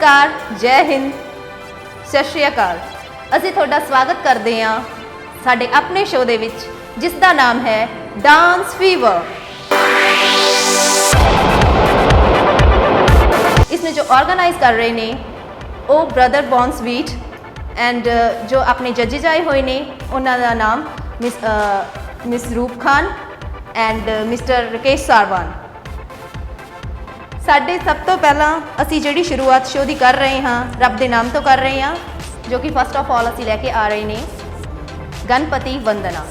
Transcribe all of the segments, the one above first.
नमस्कार, जय हिंद, सत श्री अकाल। ਅਸੀਂ ਤੁਹਾਡਾ ਸਵਾਗਤ ਕਰਦੇ ਹਾਂ ਸਾਡੇ ਆਪਣੇ ਸ਼ੋਅ ਦੇ ਵਿੱਚ ਜਿਸ ਦਾ ਨਾਮ ਹੈ ਡਾਂਸ ਫੀਵਰ। इसमें जो ऑर्गेनाइज कर रहे ने वो ब्रदर बॉर्न स्वीट एंड जो अपने जजिज आए हुए ने उन्होंने नाम मिस रूप खान एंड मिस्टर राकेश सारवान। साढ़े सब तो पहला असी जिहड़ी शुरुआत शो की कर रहे हाँ रब के नाम तो कर रहे हाँ, जो कि फस्ट ऑफ ऑल असी लैके आ रहे ने गणपति वंदना।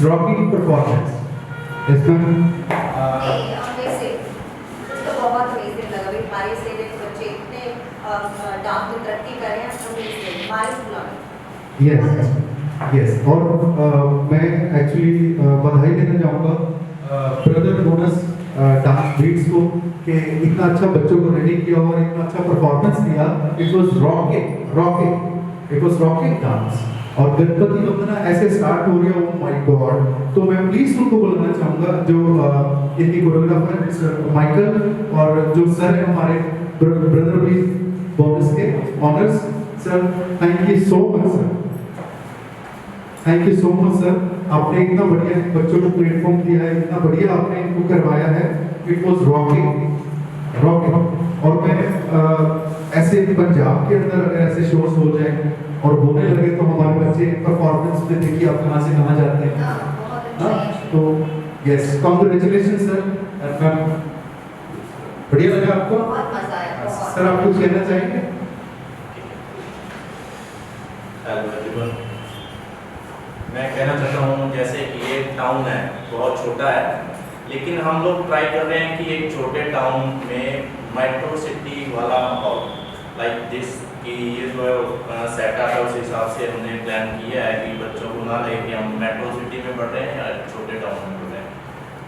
रॉकिंग परफॉर्मेंस इसमें वैसे तो बहुत अमेजिंग लगा भाई। हमारे से बच्चे इतने डांस में तरक्की कर रहे हैं, हमारे बुलाने। यस और मैं एक्चुअली बधाई देना चाहूँगा ब्रदर बोनस डांस बीट्स को कि इतना अच्छा बच्चों को रेडी किया और इतना अच्छा परफॉर्मेंस दिया। इट वाज रॉकिंग डांस और गणपति वंदना ऐसे स्टार्ट हो रही है, ओ माय गॉड। तो मैं प्लीज उनको बुलाना चाहूंगा जो इनकी कोरियोग्राफर मिस्टर माइकल और जो सर है हमारे ब्रदर भी बोनस के honours sir. Thank you so much sir, thank you so much sir. आपने इतना बढ़िया बच्चों को प्लेटफॉर्म दिया है, इतना बढ़िया आपने इनको करवाया है। It was rocking rocking. और मैं ऐसे पंजाब के अंदर अगर ऐसे शोज हो जाए और होने लगे तो हमारे बच्चे परफॉर्मेंस में देखिए आप कहाँ से कहाँ जाते हैं। हाँ, तो यस कांग्रेचुलेशन सर। मैम बढ़िया लगा आपको? बहुत मजा आया सर आप कुछ कहना चाहेंगे? मैं कहना चाहता हूँ जैसे कि ये टाउन है बहुत छोटा है, लेकिन हम लोग ट्राई कर रहे हैं कि एक छोटे टाउन में मेट्रो सिटी वाला माहौल लाइक दिस कि ये जो सेटअप है उस हिसाब से हमने प्लान किया है कि बच्चों को ना लगे कि हम मेट्रो सिटी में पढ़ रहे हैं या छोटे टाउन में पढ़ रहे हैं।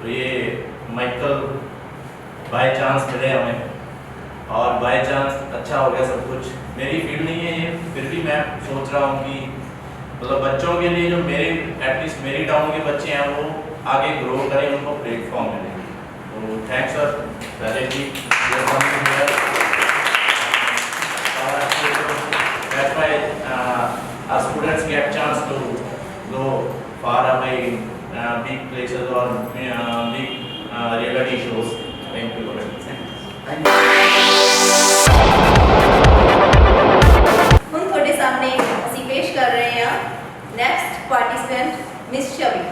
तो ये माइकल बाय चांस मिले हमें और बाय चांस अच्छा हो गया सब कुछ। मेरी फील्ड नहीं है ये, फिर भी मैं सोच रहा हूँ कि मतलब बच्चों के लिए जो मेरे एटलीस्ट मेरी टाउन के बच्चे हैं वो आगे ग्रो करें, उनको प्लेटफॉर्म मिले। तो थैंक्स सर पहले जी। That's why our students get chance to go far away, big places or big reality shows. Thank you very much. हम ਤੁਹਾਡੇ ਸਾਹਮਣੇ ਅਸੀਂ ਪੇਸ਼ ਕਰ ਰਹੇ ਹਾਂ next participant miss Chhavi.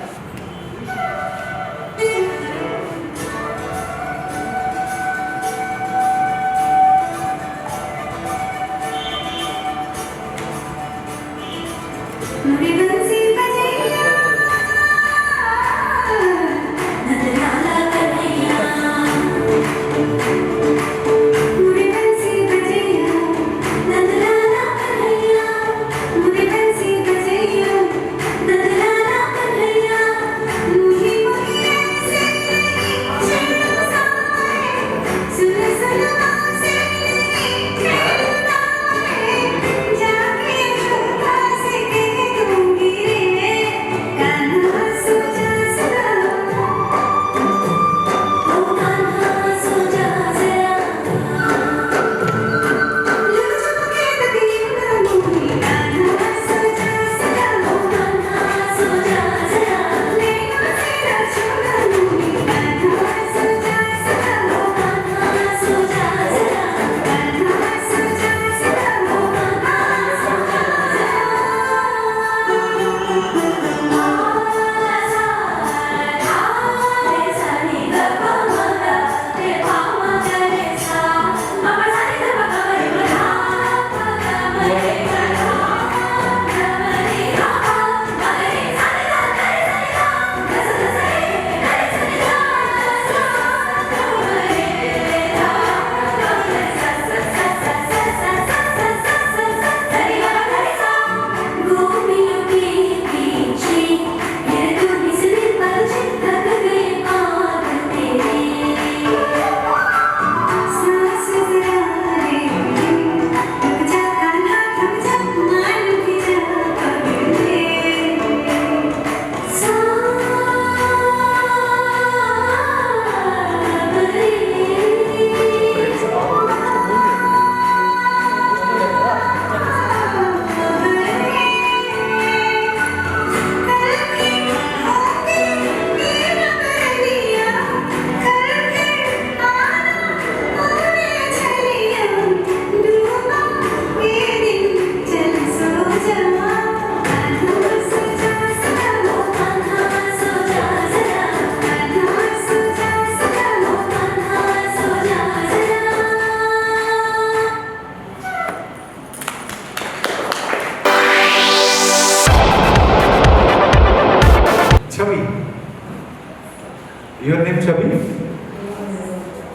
Your name Chhavi?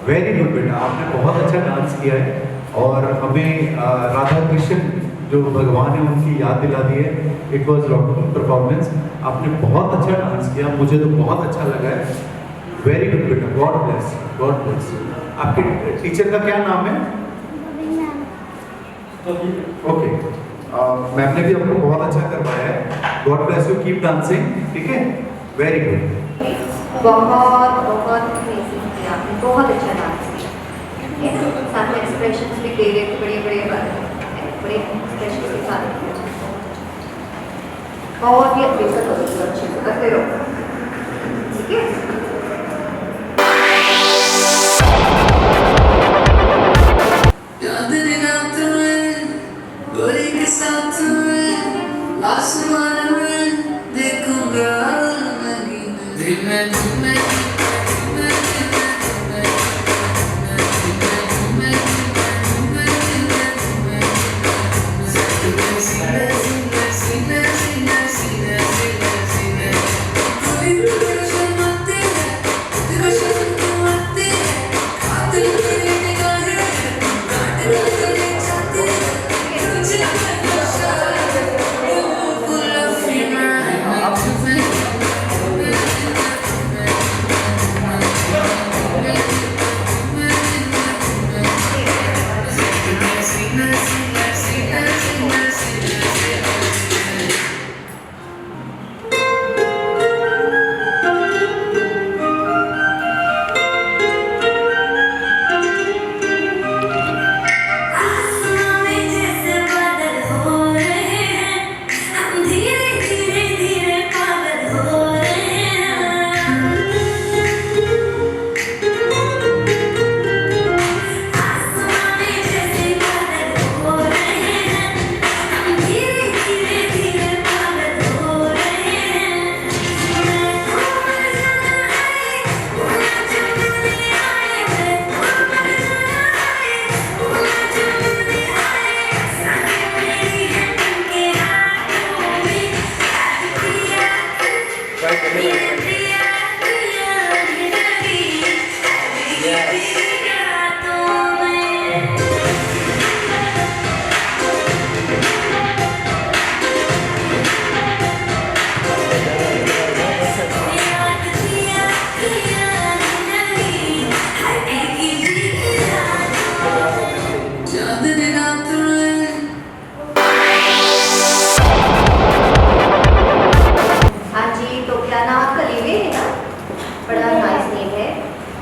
Very good बेटा, आपने बहुत अच्छा डांस किया है और हमें राधा कृष्ण जो भगवान है उनकी याद दिला दी है। इट वॉज रॉकिंग परफॉर्मेंस, आपने बहुत अच्छा डांस किया, मुझे तो बहुत अच्छा लगा है। वेरी गुड बेटा, गॉड ब्लेस, गॉड ब्लेस। आपके टीचर का क्या नाम है? ओके, मैम ने भी आपको बहुत अच्छा करवाया है। God bless you, keep dancing, ठीक है, वेरी गुड। बहुत बहुत अमेजिंग किया आपने, बहुत अच्छा डांस किया। साथ में एक्सप्रेशंस भी दे रहे थे, बड़े बड़े एक्सप्रेशंस के साथ और भी बेहतर अच्छे से करते रहो, ठीक है। आसमान में देखूंगा दिल में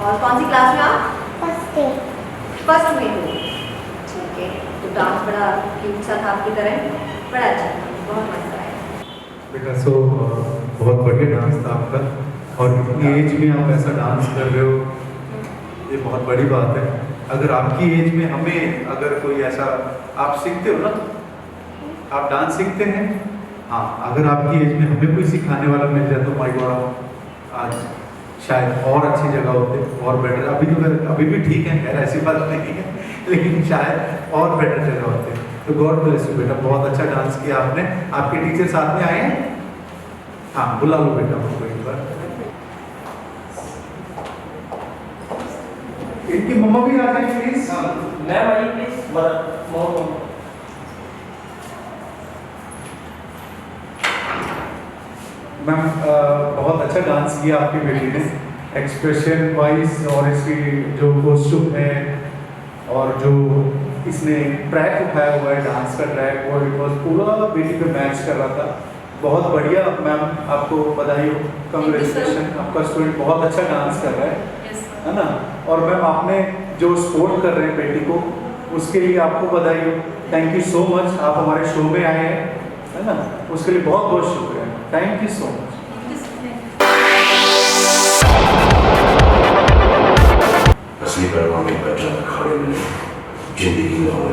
और कौन सी क्लास में आप? फर्स्ट में हो, ठीक है। तो डांस बड़ा क्यूट सा था आपकी तरह, बड़ा अच्छा था, बहुत मजा आया बेटा। सो बहुत बढ़िया डांस था आपका, और इतनी एज में आप ऐसा डांस कर रहे हो, ये बहुत बड़ी बात है। अगर आपकी एज में हमें अगर कोई ऐसा, आप सीखते हो ना, आप डांस सीखते हैं, हाँ, अगर आपकी एज में हमें कोई सिखाने वाला मिल जाए तो माय गॉड, आज शायद और अच्छी जगह होते, और बेटर। अभी भी ठीक है, खैर ऐसी बात नहीं है, लेकिन शायद और बेटर जगह होते। तो गॉड ब्लेस यू बेटा, बहुत अच्छा डांस किया आपने। आपके टीचर साथ में आए हैं? हाँ, बुला लो बेटा उनको एक बार। इनकी मम्मा भी आ जाए प्लीज। मैम आइए प्लीज, मोहम्मद। मैम बहुत अच्छा डांस किया आपकी बेटी ने, एक्सप्रेशन वाइज, और इसकी जो कॉस्ट्यूम है और जो इसने ट्रैक उठाया हुआ है, डांस का ट्रैक, वो इट वॉज पूरा बेटी पे मैच कर रहा था। बहुत बढ़िया मैम, आपको बधाई हो, कंग्रेचुलेशन। आपका स्टूडेंट बहुत अच्छा डांस कर रहा है ना। और मैम आपने जो सपोर्ट कर रहे हैं बेटी को, उसके लिए आपको बधाई हो। थैंक यू सो मच, आप हमारे शो में आए हैं, है ना, उसके लिए बहुत बहुत शुक्रिया। Thank you so much. असली पैगाम में बैठा खड़े में जिंदगी में हो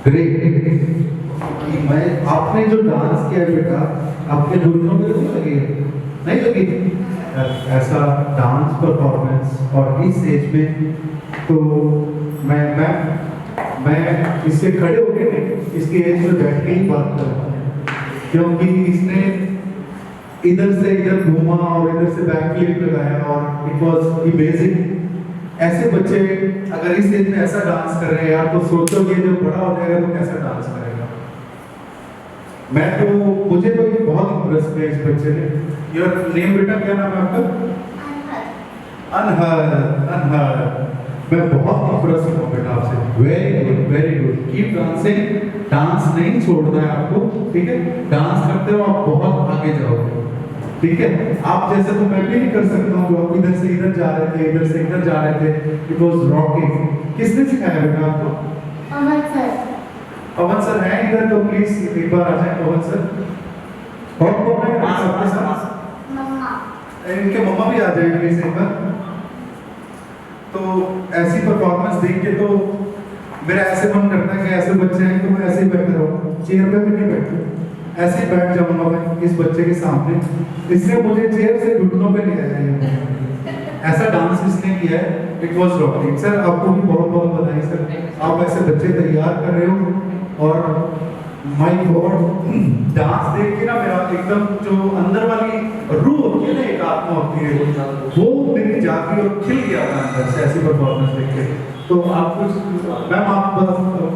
ग्रेट कि मैं आपने जो डांस किया बेटा आपके घुटनों में तो नहीं लगी ऐसा डांस परफॉर्मेंस और इस एज में तो मैं इससे खड़े होके नहीं इसके एज में बैठ के ही बात कर रहा हूँ क्योंकि इसने इधर से इधर घूमा और इधर से बैक फ्लिप लगाया और इट वाज अमेजिंग। ऐसे बच्चे अगर इस एज में ऐसा डांस कर रहे हैं यार तो सोचोगे जब बड़ा हो जाएगा तो कैसा डांस करेगा। मुझे तो ये बहुत इंप्रेस किया इस बच्चे ने। योर नेम बेटा क्या नाम है आपका? अनहद। मैं बहुत इंप्रेस हूँ बेटा आपसे। Very good keep dancing. Dance नहीं छोड़ना है आपको, ठीक है? डांस करते हो आप बहुत आगे जाओगे, ठीक है? आप जैसे तो मैं भी नहीं कर सकता हूँ जो आप इधर से इधर जा रहे थे, इधर से इधर जा रहे थे। It was rocking. किसने सिखाया बेटा आपको? अमन सर। पवन सर हैं इधर तो प्लीज एक बार आ जाए पवन सर। और कौन है आपके साथ? मम्मा। इनके मम्मा भी आ जाए प्लीज एक बार। तो ऐसी परफॉर्मेंस देख के तो मेरा ऐसे मन करता है कि ऐसे बच्चे हैं तो मैं ऐसे ही बैठा रहूं, चेयर पे भी नहीं बैठूं, ऐसे ही बैठ जाऊंगा मैं इस बच्चे के सामने। इसने मुझे चेयर से घुटनों पे ले आया है। ऐसा डांस इसने किया है, इट वाज रॉकिंग। सर आपको भी बहुत बहुत बधाई सर, आप ऐसे बच्चे तैयार कर रहे हो। और माय गॉड डांस देख के ना मेरा एकदम जो अंदर वाली रूह होती है ना, एक आत्मा होती है, वो मेरी जागी और खिल गया था अंदर से ऐसी परफॉर्मेंस देख के। तो आप कुछ मैम आप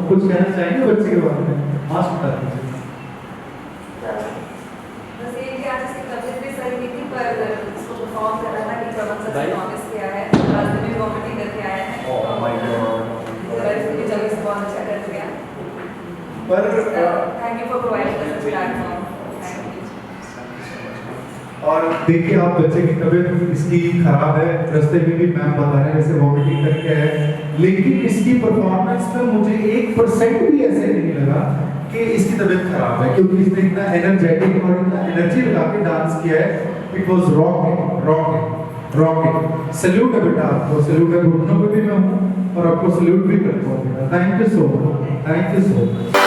कुछ कहना चाहेंगे बच्चे के बारे में? हाँ बता दीजिए। बस ये कि आज इसकी तबीयत भी सही नहीं थी पर इसको परफॉर्म कर रहा था कि प्रमोद सर ने प्रॉमिस किया है, रास्ते में वॉमिटिंग करके आया है। Oh my God. इसकी तबीयत से बहुत अच्छा कर दिया। पर thank you for providing this platform. और देखिए आप बच्चे की तबीयत इसकी खराब है, रास्ते में भी मैम बता रहे हैं जैसे वॉमिटिंग करके है, लेकिन इसकी परफॉर्मेंस में मुझे 1% भी ऐसे नहीं लगा कि इसकी तबीयत खराब है, क्योंकि इसने इतना एनर्जेटिक और इतना एनर्जी लगा के डांस किया है। It was rocking. सैल्यूट है बेटा आपको, सैल्यूट है। घुटनों पे भी मैं हूँ और आपको सैल्यूट भी करता हूँ बेटा। Thank you so much, thank you so much.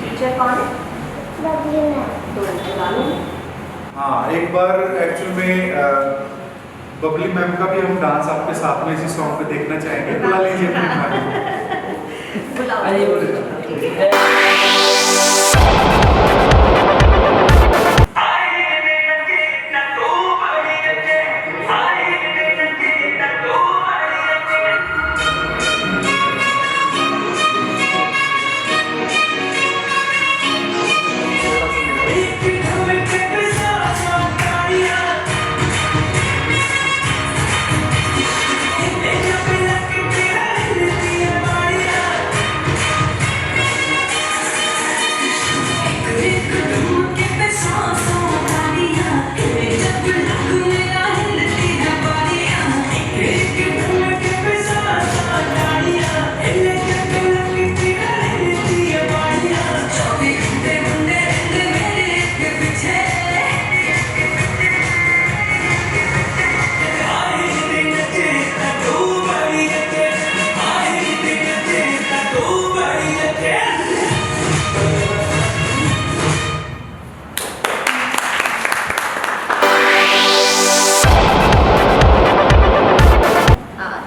Teacher कौन है? बबली मैम। तो बुला लो। हाँ, एक बार एक्चुअल में बबली मैम का भी हम डांस आपके साथ में इसी सॉन्ग पे देखना चाहेंगे। बुला लीजिए अपनी मैम को। बुलाओ। आइए, बोलिए। ठीक है।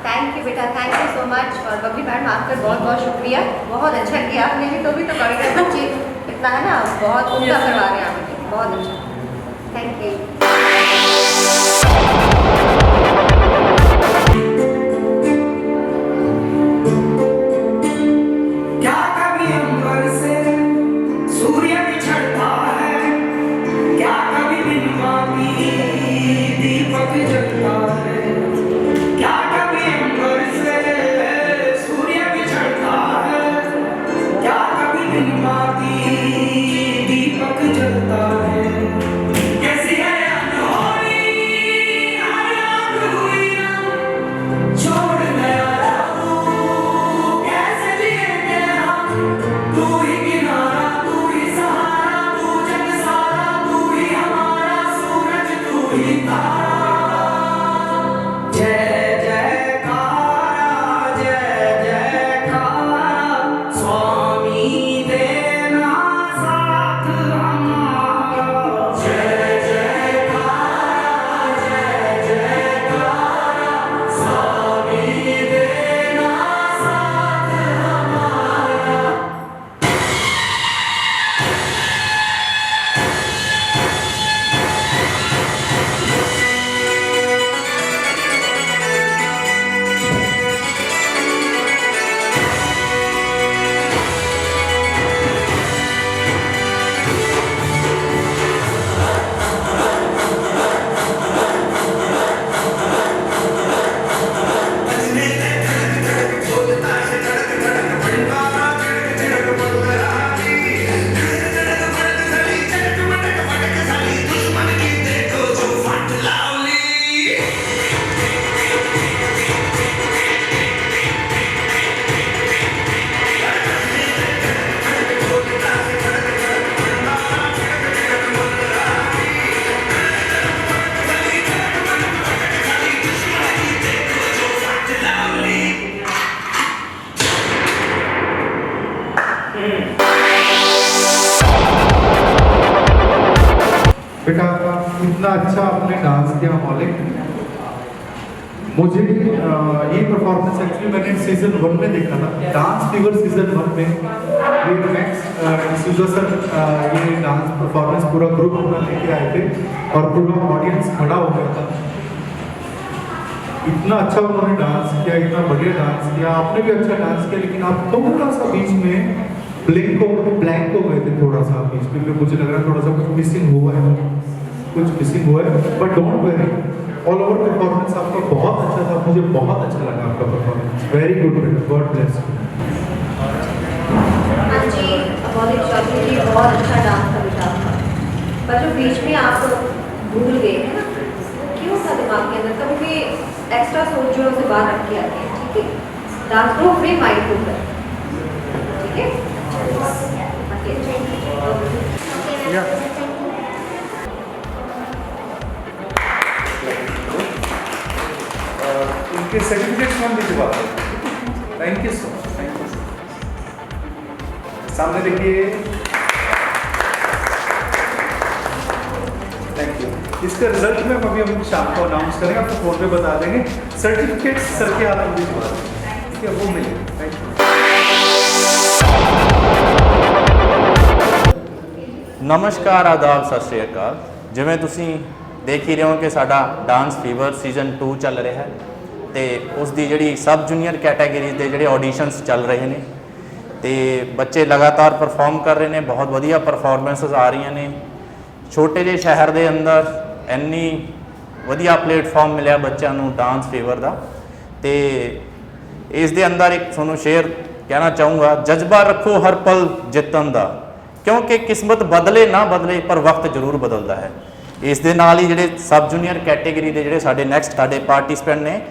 थैंक यू बेटा, थैंक यू सो मच। और बबली मैडम आपका बहुत बहुत शुक्रिया, बहुत अच्छा किया आपने भी, तो भी तो कर गए बच्चे इतना है ना, बहुत उम्दा करवा रहे हैं आपने, बहुत अच्छा, थैंक यू। क्या कभी अंबर से सूर्य बिछड़ता है, क्या कभी बिन मानी दीपक जलता है, क्या कभी अंबर से सूर्य बिछड़ता है, क्या कभी बिन मानी दीपक जलता है। कैसी है अनहोनी अधूरी रंग, छोड़ गया जादू, कैसे जिएंगे हम, तू ही किनारा, तू ही सहारा, तू जग सारा, तू ही हमारा सूरज, तू ही तारा। जय जयकारा, जय जयकारा, स्वामी देना साथ हमारा। जय जयकारा, जय जयकारा, स्वामी देना साथ हमारा। बेटा इतना अच्छा आपने डांस किया मौलिक। मुझे ये परफॉर्मेंस एक्चुअली मैंने सीजन 1 में देखा था, डांस फीवर सीजन 1 में। ये मैक्स सूजा सर ये डांस परफॉर्मेंस पूरा ग्रुप अपना लेके आए थे और पूरा ऑडियंस खड़ा हो गया था। इतना अच्छा उन्होंने डांस किया, इतना बढ़िया डांस किया, आपने भी अच्छा डांस किया, लेकिन आप थोड़ा सा बीच में ब्लैंक हो गए थे थोड़ा सा बीच में। मुझे लग रहा है थोड़ा सा कुछ मिसिंग हुआ है, but don't worry, all over performance आपका बहुत अच्छा था। मुझे बहुत अच्छा लगा आपका परफॉर्मेंस, वेरी गुड बेटा, गॉड ब्लेस यू। हाँ जी, मौलिक चौधरी जी बहुत अच्छा डांस था बेटा आपका, पर जो बीच में आप भूल गए है ना, क्यों था दिमाग के अंदर, कभी भी एक्स्ट्रा सोच जो उसे बाहर रख के आते हैं, ठीक है। डांस को फ्री माइंड को कर, ठीक है। इनके सर्टिफिकेट्स हम भिजवा दें। Thank you so much, thank you. सामने देखिए, थैंक यू। इसका रिजल्ट में अभी हम शाम को अनाउंस करेंगे, आपको फोन पे बता देंगे। सर्टिफिकेट्स सर के हाथ में भिजवा दें, ठीक है, वो मिलेगा। Thank you. ਨਮਸਕਾਰ ਆਦਾਬ ਸਤਿ ਸ਼੍ਰੀ ਅਕਾਲ। ਜਿਵੇਂ ਤੁਸੀਂ ਦੇਖ ਹੀ ਰਹੇ ਹੋ ਕਿ ਸਾਡਾ ਡਾਂਸ ਫੀਵਰ ਸੀਜ਼ਨ 2 ਚੱਲ ਰਿਹਾ ਹੈ ਤੇ ਉਸ ਦੀ ਜਿਹੜੀ ਸਬ ਜੂਨੀਅਰ ਕੈਟਾਗਰੀ ਦੇ ਜਿਹੜੇ ਆਡੀਸ਼ਨਸ ਚੱਲ ਰਹੇ ਨੇ ਤੇ ਬੱਚੇ ਲਗਾਤਾਰ ਪਰਫਾਰਮ ਕਰ ਰਹੇ ਨੇ। ਬਹੁਤ ਵਧੀਆ ਪਰਫਾਰਮੈਂਸਸ ਆ ਰਹੀਆਂ ਨੇ। ਛੋਟੇ ਜਿਹੇ ਸ਼ਹਿਰ ਦੇ ਅੰਦਰ ਇੰਨੀ ਵਧੀਆ ਪਲੇਟਫਾਰਮ ਮਿਲਿਆ ਬੱਚਿਆਂ ਨੂੰ ਡਾਂਸ ਫੀਵਰ ਦਾ ਤੇ ਇਸ ਦੇ ਅੰਦਰ ਇੱਕ ਤੁਹਾਨੂੰ ਸ਼ੇਅਰ ਕਹਿਣਾ ਚਾਹੂੰਗਾ, ਜਜ਼ਬਾ ਰੱਖੋ ਹਰ ਪਲ ਜਿੱਤਣ ਦਾ, ਕਿਉਂਕਿ ਕਿਸਮਤ ਬਦਲੇ ਨਾ ਬਦਲੇ ਪਰ ਵਕਤ ਜ਼ਰੂਰ ਬਦਲਦਾ ਹੈ। ਇਸ ਦੇ ਨਾਲ ਹੀ ਜਿਹੜੇ ਸਬ ਜੂਨੀਅਰ ਕੈਟੇਗਰੀ ਦੇ ਜਿਹੜੇ ਸਾਡੇ ਨੈਕਸਟ ਸਾਡੇ ਪਾਰਟਿਸਪੈਂਟ ਨੇ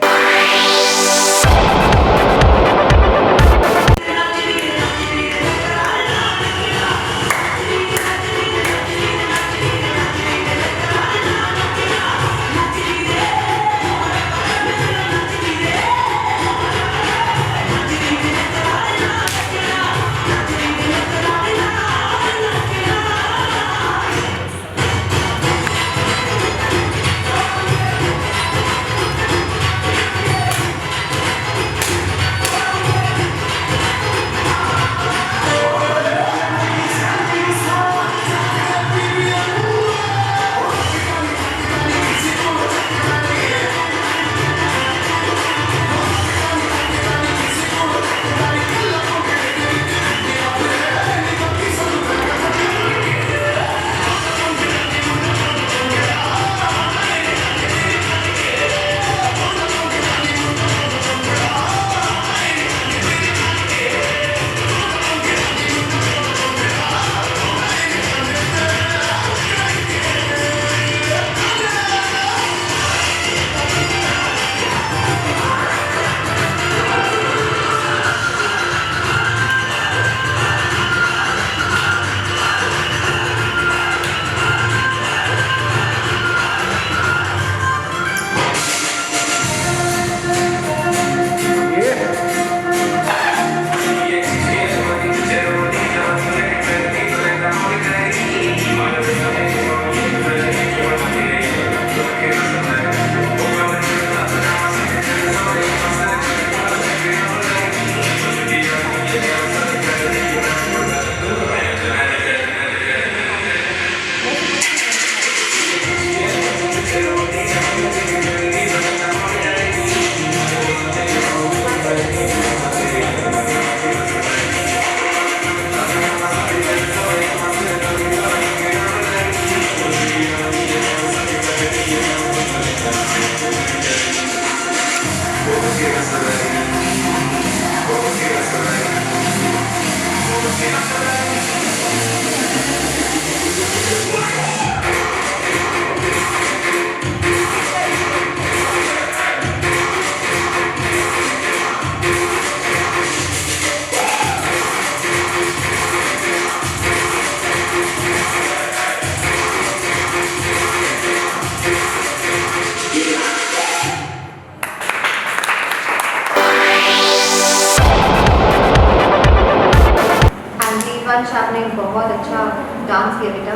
वंश, आपने बहुत अच्छा डांस किया बेटा,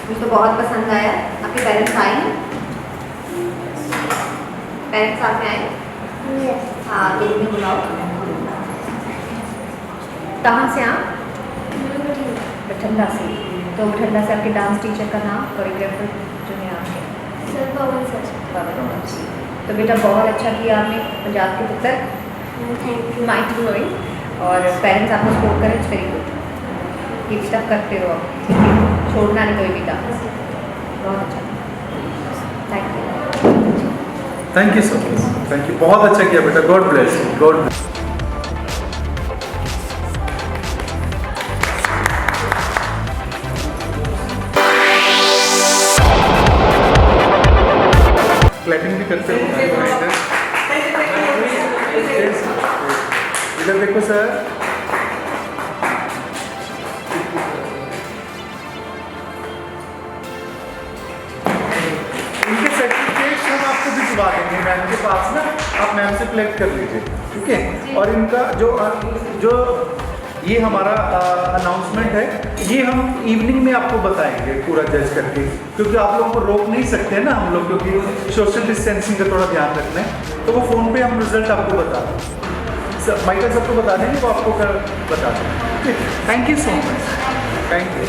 मुझे तो बहुत पसंद आया। आपके पेरेंट्स आए हैं? पेरेंट्स साथ में आए? Yes. हाँ, एक में बुलाओ। कहाँ से आप? बठिंडा से। तो बठिंडा से आपके डांस टीचर का नाम, कोरियोग्राफर जो है आपके? Sir, Pawan sir. बाबा जी। तो बेटा बहुत अच्छा किया आपने, पंजाब के पुत्र, Thank you. माइंड ब्लोइंग, और पेरेंट्स आपको सपोर्ट करें, इट्स वेरी गुड। ये भी सब करते रहो आप, ठीक है? छोड़ना नहीं कोई भी डांस। बहुत अच्छा, thank you. Thank you so much, thank you. बहुत अच्छा किया बेटा, God bless, God bless. Clapping भी करते हो इधर देखो सर। इनके सर्टिफिकेट्स हम आपको भिजवा देंगे मैम के पास ना, आप मैम से कलेक्ट कर लीजिए, ठीक है? और इनका जो ये हमारा अनाउंसमेंट है, ये हम इवनिंग में आपको बताएंगे पूरा जज करके, क्योंकि आप लोगों को रोक नहीं सकते हैं ना हम लोग, क्योंकि सोशल डिस्टेंसिंग का थोड़ा ध्यान रखना है। तो वो फ़ोन पे हम रिजल्ट आपको बता दें, माइकल सबको बता देंगे, वो आपको बता देंगे। Thank you so much, thank you.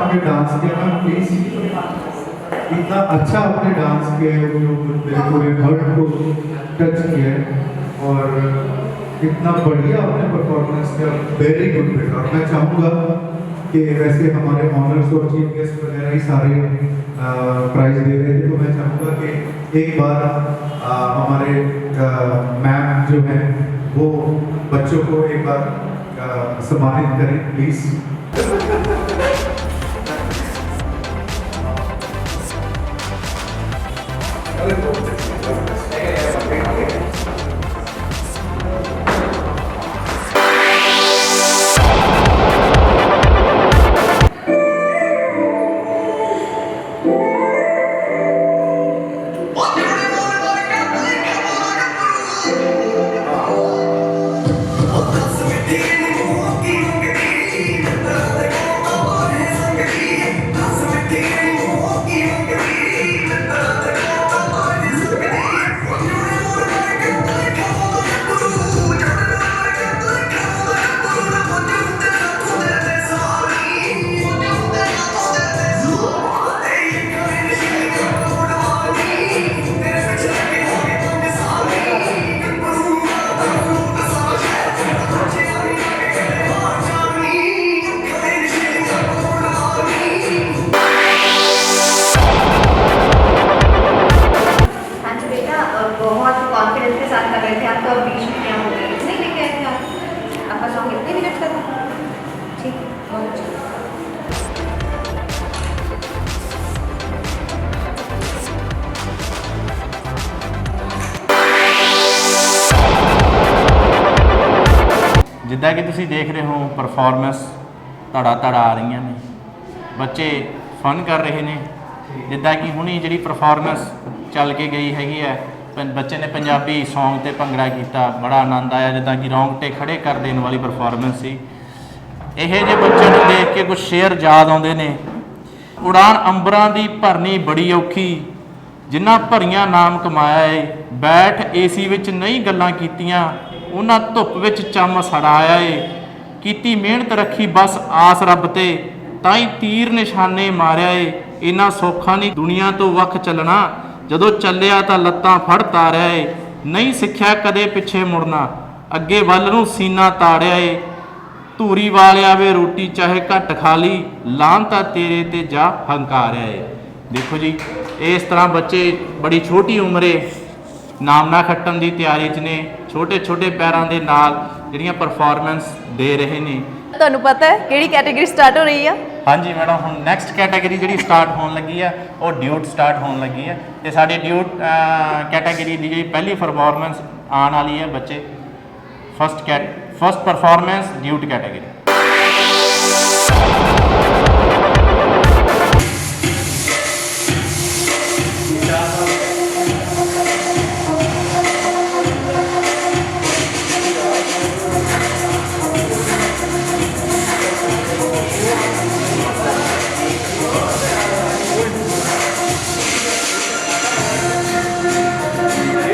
आपने डांस किया मैम, प्लीज इतना अच्छा आपने डांस किया है जो मेरे पूरे हार्ट को टच किया है, और इतना बढ़िया आपने परफॉर्मेंस किया, वेरी गुड बेटा। और मैं चाहूँगा कि वैसे हमारे ऑनर्स और चीफ गेस्ट वगैरह ही सारे प्राइज दे रहे थे, तो मैं चाहूँगा कि एक बार हमारे मैम जो हैं वो बच्चों को एक बार सम्मानित करें प्लीज़। हाँ जी बेटा, बहुत कॉन्फिडेंस के साथ कर रहे थे आप, तो अब बीच में क्या हो गया, इतने लेके आए थे आप, आपका सॉन्ग इतने मिनट का था। ठीक, बहुत अच्छा। ਜਿੱਦਾਂ ਕਿ ਤੁਸੀਂ ਦੇਖ ਰਹੇ ਹੋ ਪਰਫਾਰਮੈਂਸ ਧੜਾ ਧੜਾ ਆ ਰਹੀਆਂ ਨੇ, ਬੱਚੇ ਫਨ ਕਰ ਰਹੇ ਨੇ। ਜਿੱਦਾਂ ਕਿ ਹੁਣੀ ਜਿਹੜੀ ਪਰਫਾਰਮੈਂਸ ਚੱਲ ਕੇ ਗਈ ਹੈਗੀ ਹੈ, ਬੱਚੇ ਨੇ ਪੰਜਾਬੀ ਸੌਂਗ ਤੇ ਭੰਗੜਾ ਕੀਤਾ, ਬੜਾ ਆਨੰਦ ਆਇਆ, ਜਿੱਦਾਂ ਕਿ ਰੌਂਗਟੇ ਖੜੇ ਕਰ ਦੇਣ ਵਾਲੀ ਪਰਫਾਰਮੈਂਸ ਸੀ। ਇਹੋ ਜਿਹੇ ਬੱਚਿਆਂ ਨੂੰ ਦੇਖ ਕੇ ਕੁਝ ਸ਼ੇਰ ਯਾਦ ਆਉਂਦੇ ਨੇ। ਉਡਾਨ ਅੰਬਰਾਂ ਦੀ ਭਰਨੀ ਬੜੀ ਔਖੀ, ਜਿਨ੍ਹਾਂ ਭਰੀਆਂ ਨਾਮ ਕਮਾਇਆ ਏ, ਬੈਠ ਏਸੀ ਵਿੱਚ ਨਹੀਂ ਗੱਲਾਂ ਕੀਤੀਆਂ, ਉਹਨਾਂ ਧੁੱਪ ਵਿੱਚ ਚੰਮ ਸੜਾਇਆ ਏ, ਕੀਤੀ ਮਿਹਨਤ ਰੱਖੀ ਬਸ ਆਸ ਰੱਬ ਤੇ, ਤਾਂ ਹੀ ਤੀਰ ਨਿਸ਼ਾਨੇ ਮਾਰਿਆ ਏ। ਇਹਨਾਂ ਸੌਖਾਂ ਦੀ ਦੁਨੀਆ ਤੋਂ ਵੱਖ ਚੱਲਣਾ, ਜਦੋਂ ਚੱਲਿਆ ਤਾਂ ਲੱਤਾਂ ਫੜ ਤਾਰਿਆ ਏ, ਨਹੀਂ ਸਿੱਖਿਆ ਕਦੇ ਪਿੱਛੇ ਮੁੜਨਾ, ਅੱਗੇ ਵੱਲ ਨੂੰ ਸੀਨਾ ਤਾੜਿਆ ਏ। ਧੂਰੀ ਵਾਲਿਆ ਵੇ ਰੋਟੀ ਚਾਹੇ ਘੱਟ ਖਾ ਲਈ, ਲਾਹਨਤਾ ਤੇਰੇ ਤੇ ਜਾ ਹੰਕਾਰਿਆ ਏ। ਦੇਖੋ ਜੀ, ਇਸ ਤਰ੍ਹਾਂ ਬੱਚੇ ਬੜੀ ਛੋਟੀ ਉਮਰੇ ਨਾਮਣਾ ਖੱਟਣ ਦੀ ਤਿਆਰੀ 'ਚ ਨੇ, ਛੋਟੇ ਛੋਟੇ ਪੈਰਾਂ ਦੇ ਨਾਲ ਜਿਹੜੀਆਂ ਪਰਫਾਰਮੈਂਸ ਦੇ ਰਹੇ ਨੇ। ਤੁਹਾਨੂੰ ਪਤਾ ਹੈ ਕਿਹੜੀ ਕੈਟਾਗਰੀ ਸਟਾਰਟ ਹੋ ਰਹੀ ਆ? ਹਾਂਜੀ ਮੈਡਮ, ਹੁਣ ਨੈਕਸਟ ਕੈਟਾਗਰੀ ਜਿਹੜੀ ਸਟਾਰਟ ਹੋਣ ਲੱਗੀ ਆ ਉਹ ਡਿਊਟ ਸਟਾਰਟ ਹੋਣ ਲੱਗੀ ਹੈ, ਤੇ ਸਾਡੀ ਡਿਊਟ ਕੈਟਾਗਰੀ ਦੀ ਜਿਹੜੀ ਪਹਿਲੀ ਪਰਫਾਰਮੈਂਸ ਆਉਣ ਵਾਲੀ ਹੈ ਬੱਚੇ। First performance duet category. ये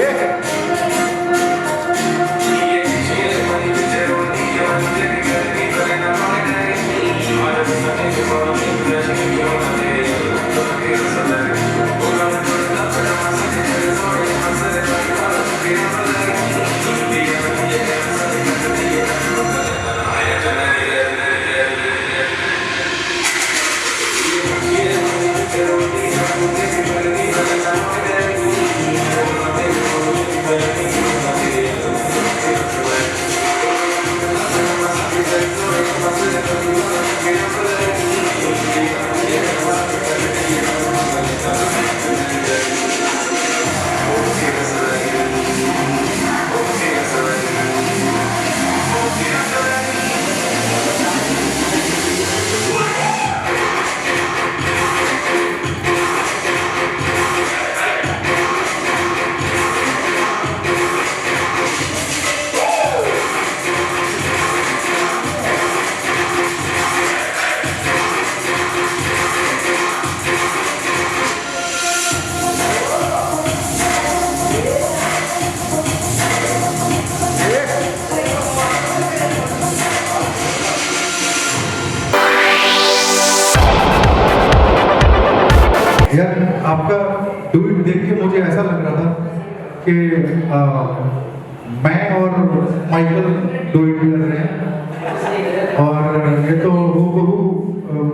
यार आपका ट्वीट देख के मुझे ऐसा लग रहा था कि मैं और माइकल ट्वीट कर रहे हैं और ये तो हूबहू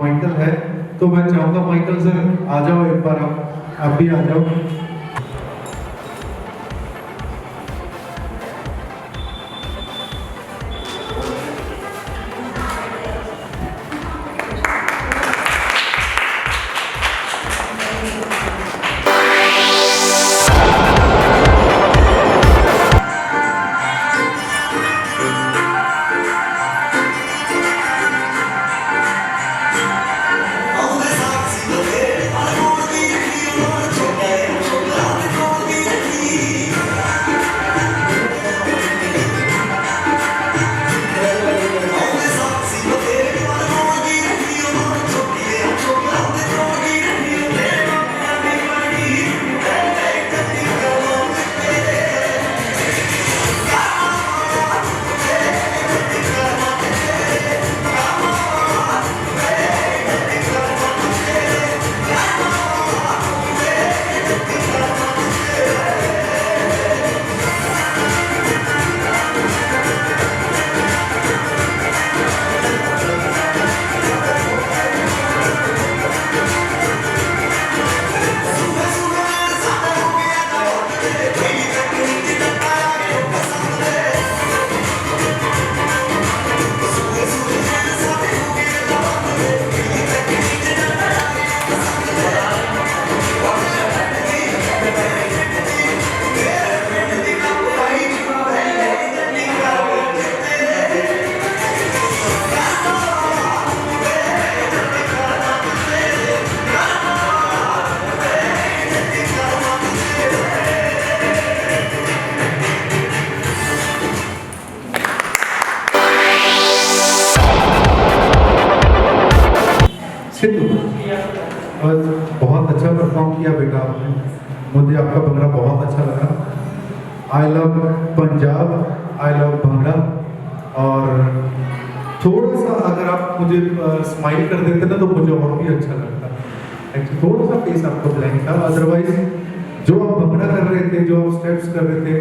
माइकल है। तो मैं चाहूँगा माइकल सर आ जाओ एक बार, आप भी आ जाओ। और बहुत अच्छा परफॉर्म किया बेटा आपने, मुझे आपका भंगड़ा बहुत अच्छा लगा। I love Punjab, I love bhangra. और थोड़ा सा अगर आप मुझे स्माइल कर देते ना तो मुझे और भी अच्छा लगता। एक्चुअली थोड़ा सा फेस आपको ब्लैंक था, अदरवाइज जो आप भंगड़ा कर रहे थे, जो आप स्टेप्स कर रहे थे,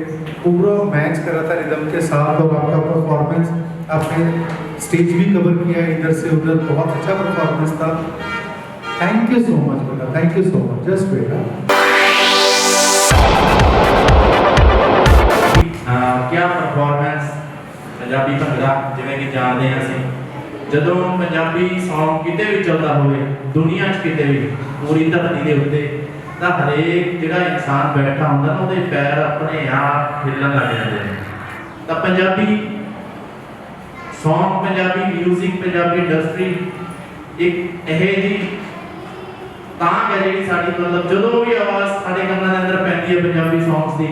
पूरा मैच कर रहा था रिदम के साथ। और आपका परफॉर्मेंस, आपने स्टेज भी कवर किया इधर से उधर, बहुत अच्छा परफॉर्मेंस था। थैंक यू सो मच बेटा, thank you so much. Just बेटा क्या परफॉर्मेंस पंजाबी भंगड़ा जिवें कि जानते हैं ਅਸੀਂ ਜਦੋਂ ਪੰਜਾਬੀ Song ਕਿਤੇ ਵੀ ਚੱਲਦਾ ਹੋਵੇ ਦੁਨੀਆ 'ਚ ਕਿਤੇ ਵੀ ਪੂਰੀ ਧਰਤੀ ਦੇ ਉੱਤੇ ਤਾਂ ਹਰੇਕ ਜਿਹੜਾ ਇਨਸਾਨ ਬੈਠਾ ਹੁੰਦਾ ਨਾ ਉਹਦੇ ਪੈਰ ਆਪਣੇ ਆਪ ਹਿੱਲਣ ਲੱਗ ਜਾਂਦੇ ਨੇ। ਤਾਂ ਪੰਜਾਬੀ Song, ਪੰਜਾਬੀ 뮤직, ਪੰਜਾਬੀ ਇੰਡਸਟਰੀ ਇੱਕ ਇਹ ਜੀ ਤਾਂ ਹੈ ਜਿਹੜੀ ਸਾਡੀ ਮਤਲਬ ਜਦੋਂ ਵੀ ਆਵਾਜ਼ ਸਾਡੇ ਕੰਨਾਂ ਦੇ ਅੰਦਰ ਪੈਂਦੀ ਹੈ ਪੰਜਾਬੀ Songs ਦੀ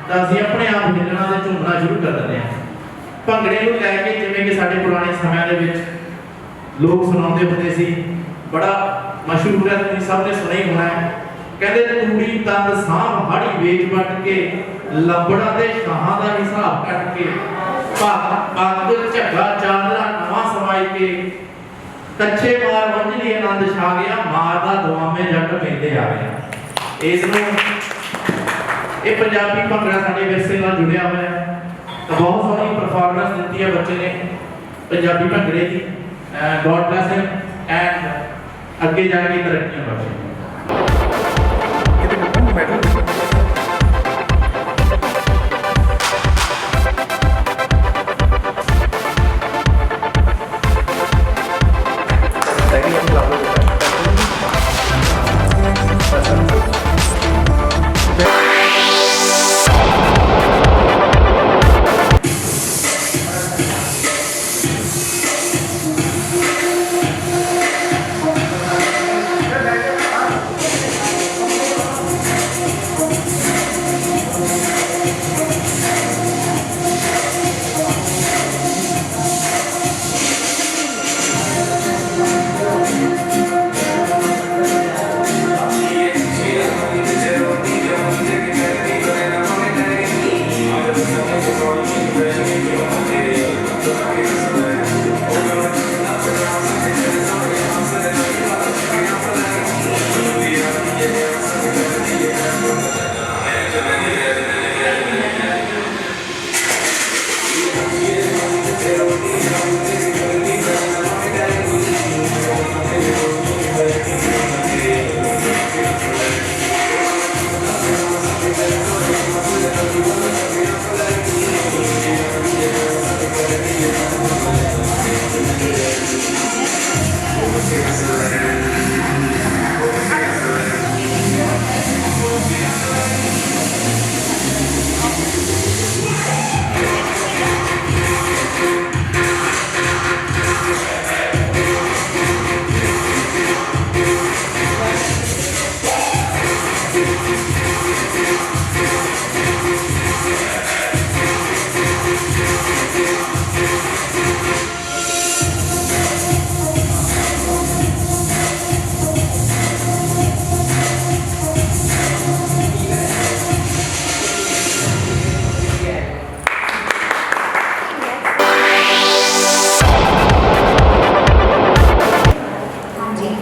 ਤਾਂ ਅਸੀਂ ਆਪਣੇ ਆਪ ਹਿੱਲਣਾ ਤੇ ਝੂਮਣਾ ਸ਼ੁਰੂ ਕਰ ਦਿੰਦੇ ਹਾਂ। ਭੰਗੜੇ ਨੂੰ ਲੈ ਕੇ ਜਿਵੇਂ ਕਿ ਸਾਡੇ ਪੁਰਾਣੇ ਸਮਿਆਂ ਦੇ ਵਿੱਚ ਲੋਕ ਸੁਣਾਉਂਦੇ ਹੁੰਦੇ ਸੀ, ਬੜਾ ਮਸ਼ਹੂਰ ਹੈ, ਤੁਸੀਂ ਸਭ ਨੇ ਸੁਣਿਆ ਹੀ ਹੋਣਾ ਹੈ। ਕਹਿੰਦੇ ਤੂੜੀ ਤੰਦ ਸਾਂਭ ਹਾੜੀ ਵੇਚ ਵੱਟ ਕੇ ਲੰਬੜਾ ਤੇ ਸ਼ਾਹਾਂ ਦਾ ਹਿਸਾਬ ਕੱਟ ਕੇ ਪੱਗ ਝੱਗਾ ਚਾਦਰਾ ਨਵਾਂ ਸਮਾਈ ਕੇ ਕੱਚੇ ਮਾਰ ਵੰਝਲੀ ਆਨੰਦ ਛਾ ਗਿਆ ਮਾਰਦਾ ਦੁਆਵੇਂ ਜੱਟ ਪੈਂਦੇ ਆ ਗਿਆ। ਇਸ ਨੂੰ ਇਹ ਪੰਜਾਬੀ ਭੰਗੜਾ ਸਾਡੇ ਵਿਰਸੇ ਨਾਲ ਜੁੜਿਆ ਹੋਇਆ ਹੈ। ਤਾਂ ਬਹੁਤ ਸੋਹਣੀ ਪਰਫਾਰਮੈਂਸ ਦਿੱਤੀ ਹੈ ਬੱਚੇ ਨੇ ਪੰਜਾਬੀ ਭੰਗੜੇ ਦੀ। ਗੋਡ ਬlesਸ ਹਿਮ ਐਂਡ ਅੱਗੇ ਜਾ ਕੇ ਤਰੱਕੀਆਂ ਬਖਸ਼ੇ। Yeah.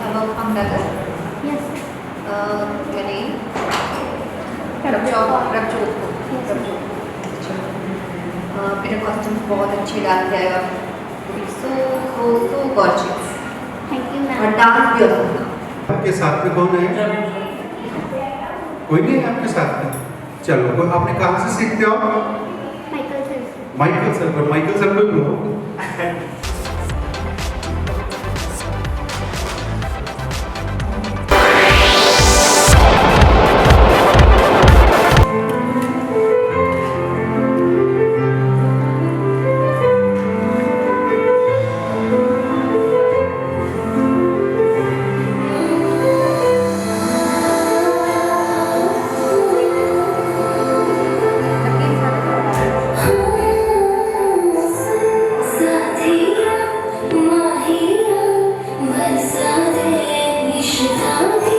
Have a fun brother. Yes. Your name? Prabjot. Prabhjot को Yes. प्रभजोत मेरा कॉस्ट्यूम बहुत अच्छे डाल के आए और so gorgeous Thank you, और ma'am. डांस भी होता था। आपके साथ में कौन है? कोई नहीं है आपके साथ में? चलो, कोई आपने कहाँ से सीखते हो? Michael sir. माइकल सर पर, माइकल सर को ही बुलाओ। साथिया माहिया बरसा दे इश्क़ की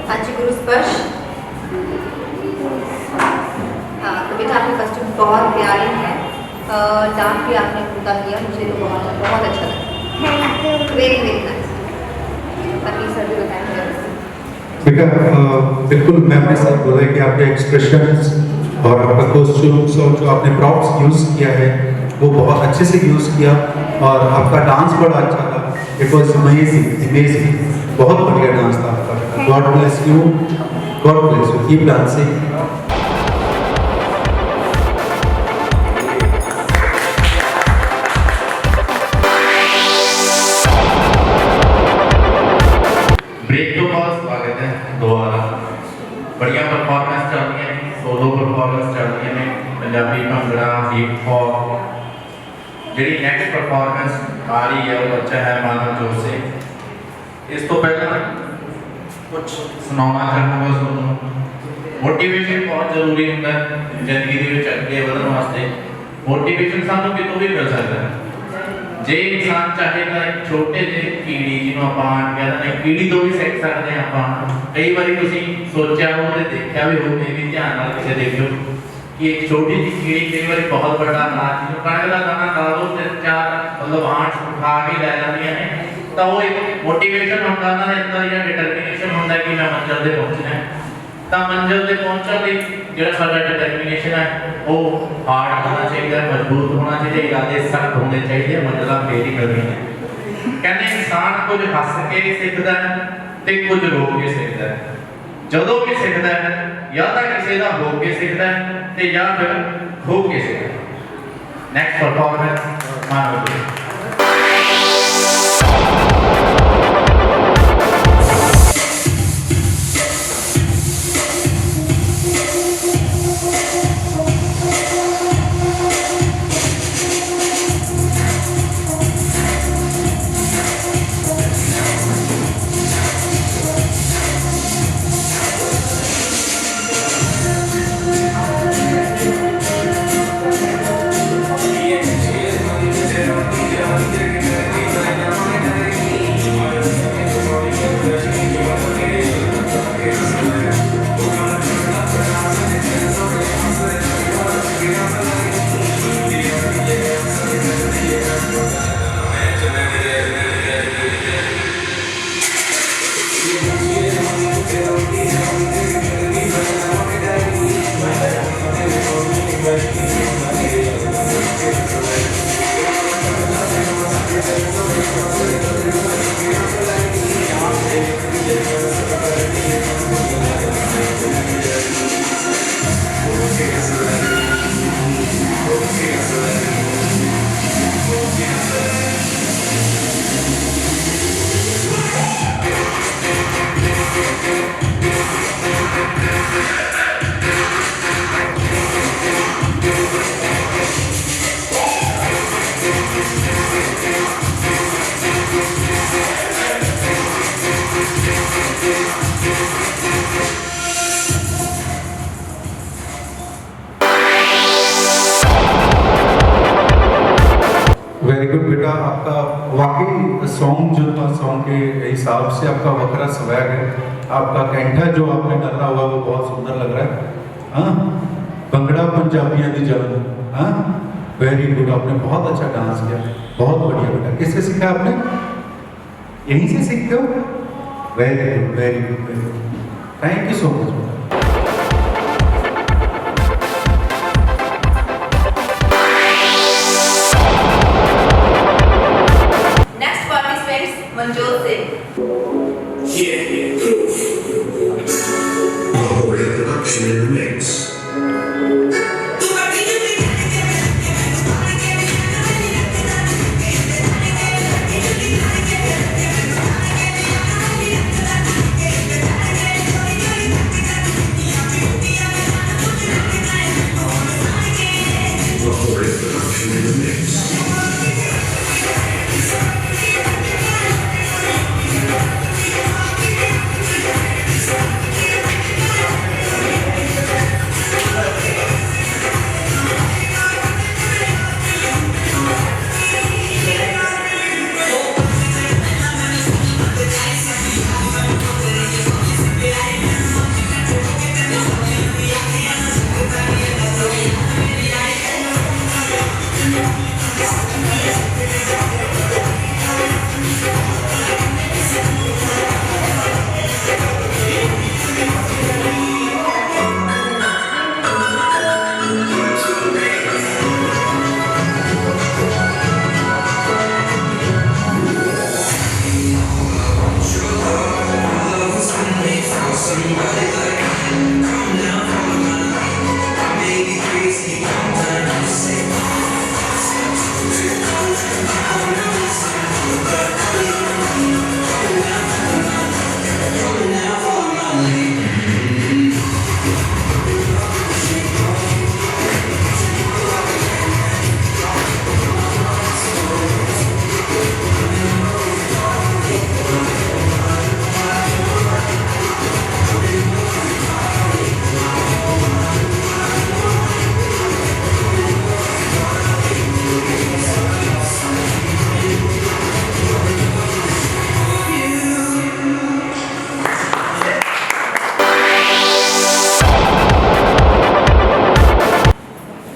हाँ जी गुरु स्पर्श। हाँ तो बेटा आपकी कॉस्ट्यूम बहुत प्यारी है, डांस भी आपने पूरा किया, मुझे तो बहुत बहुत अच्छा लगा। Thank you. Very very nice. ताकि सर भी बताएंगे। बेटा बिल्कुल मैम ने सर बोला है कि आपके एक्सप्रेशंस और आपका कॉस्ट्यूम्स और जो आपने प्रॉप्स यूज़ किया है वो बहुत अच्छे से यूज़ किया और आपका डांस बड़ा अच्छा था। इट वॉज अमेजिंग अमेजिंग, बहुत बढ़िया डांस था आपका। God bless you, god bless you, keep dancing. Break तो बहुत स्वागत है दोबारा। बढ़िया परफॉर्मेंस चल रही है, सोलो परफॉर्मेंस चल रही है, पंजाबी भंगड़ा हिप हॉप। ਜਿਹੜੀ ਨੈਕਸਟ परफॉर्मेंस आ रही है वो अच्छा है मानव जोर से। इस तो पहले कुछ सुनाना चाहूँगा ਤੁਹਾਨੂੰ। मोटिवेशन बहुत जरूरी ਹੁੰਦਾ है ਜ਼ਿੰਦਗੀ ਦੇ ਵਿੱਚ ਅੱਗੇ ਵਧਣ ਵਾਸਤੇ। मोटिवेशन ਸਾਨੂੰ ਕਿਤੋਂ ਵੀ ਮਿਲ ਸਕਦਾ ਹੈ। ਜੇ ਇਨਸਾਨ ਚਾਹੇ ਤਾਂ ਇੱਕ ਛੋਟੇ ਜਿਹੇ ਕੀੜੀ ਜਿਹਨੂੰ ਆਪਾਂ ਕਹਿੰਦੇ ਨੇ ਕੀੜੀ ਤੋਂ ਵੀ ਸਿੱਖ ਸਕਦੇ ਹਾਂ ਆਪਾਂ। ਕਈ ਵਾਰੀ ਤੁਸੀਂ ਸੋਚਿਆ ਹੋ ਤੇ ਦੇਖਿਆ ਵੀ ਹੋਵੇ ਵੀ ਧਿਆਨ ਨਾਲ ਕਿਸੇ ਦੇਖਿਓ कि एक छोटी सी कीड़ी कई बार बहुत बड़ा अनाज जो कणक का दाना डालो ते चार मतलब आठ उठा के ले जाती है तो वो एक मोटिवेशन होता है ना अंदर या डिटरमिनेशन होता है कि मैं मंजिल पे पहुंचना है। तो मंजिल पे पहुंचने ਲਈ ਜਿਹੜਾ ਸਾਡਾ डिटरमिनेशन है वो हार्ड होना चाहिए, मजबूत होना चाहिए, इरादे सख्त होने चाहिए, मंजिलां ਫੇਰ ਹੀ ਮਿਲਦੀਆਂ ਨੇ। ਕਹਿੰਦੇ ਇਨਸਾਨ ਕੁਝ ਹੱਸ ਕੇ ਸਿੱਖਦਾ ਹੈ ਤੇ ਕੁਝ ਰੋ ਕੇ ਸਿੱਖਦਾ ਹੈ। ਜਦੋਂ ਵੀ ਸਿੱਖਦਾ ਹੈ ਜਾਂ ਤਾਂ ਕਿਸੇ ਦਾ ਹੋ ਕੇ ਸਿੱਖਦਾ ਹੈ ਤੇ ਜਾਂ ਫਿਰ ਹੋ ਕੇ ਸਿੱਖਦਾ ਹੈ। ਨੈਕਸਟ ਪਰਫਾਰਮੈਂਸ ਮਾਨੋ ਜੀ। Yeah. आपका वाकई सॉन्ग जो था, सॉन्ग के हिसाब से आपका वकरा स्वैग है, आपका कैंठा जो आपने डाला हुआ वो बहुत सुंदर लग रहा है। हाँ, भंगड़ा पंजाबियों की जान। हाँ, वेरी गुड, आपने बहुत अच्छा डांस किया, बहुत बढ़िया बेटा। किससे सीखा आपने? यहीं से सीखते हो? Very good, very good, very good, thank you so much. Next participants Manjot Singh. Production in the mix. Production in the mix.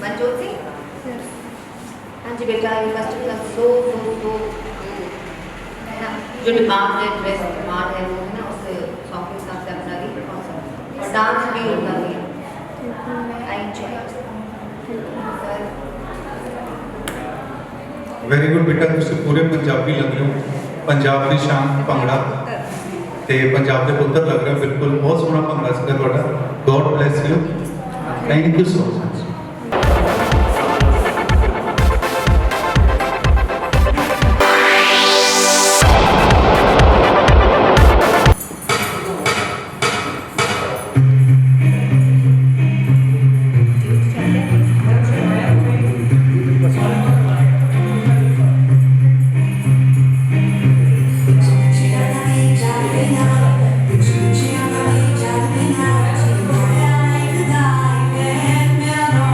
Manjot Singh, हाँ जी बेटा, ये फर्स्ट क्लास दो है ना, जो डिमांड है, ड्रेस डिमांड है वो है ना, उस सॉन्ग के हिसाब से अपना भी और डांस भी होता है। I enjoy sir. Very good बेटा, ਤੁਸੀਂ ਪੂਰੇ ਪੰਜਾਬੀ ਲੱਗ ਰਹੇ ਹੋ, ਪੰਜਾਬ ਦੀ ਸ਼ਾਨ ਭੰਗੜਾ ਤੇ ਪੰਜਾਬ ਦੇ ਪੁੱਤਰ ਲੱਗ ਰਹੇ ਹੋ ਬਿਲਕੁਲ। ਬਹੁਤ ਸੋਹਣਾ ਭੰਗੜਾ ਸੀਗਾ ਤੁਹਾਡਾ, God bless you, thank you so much. Yeah.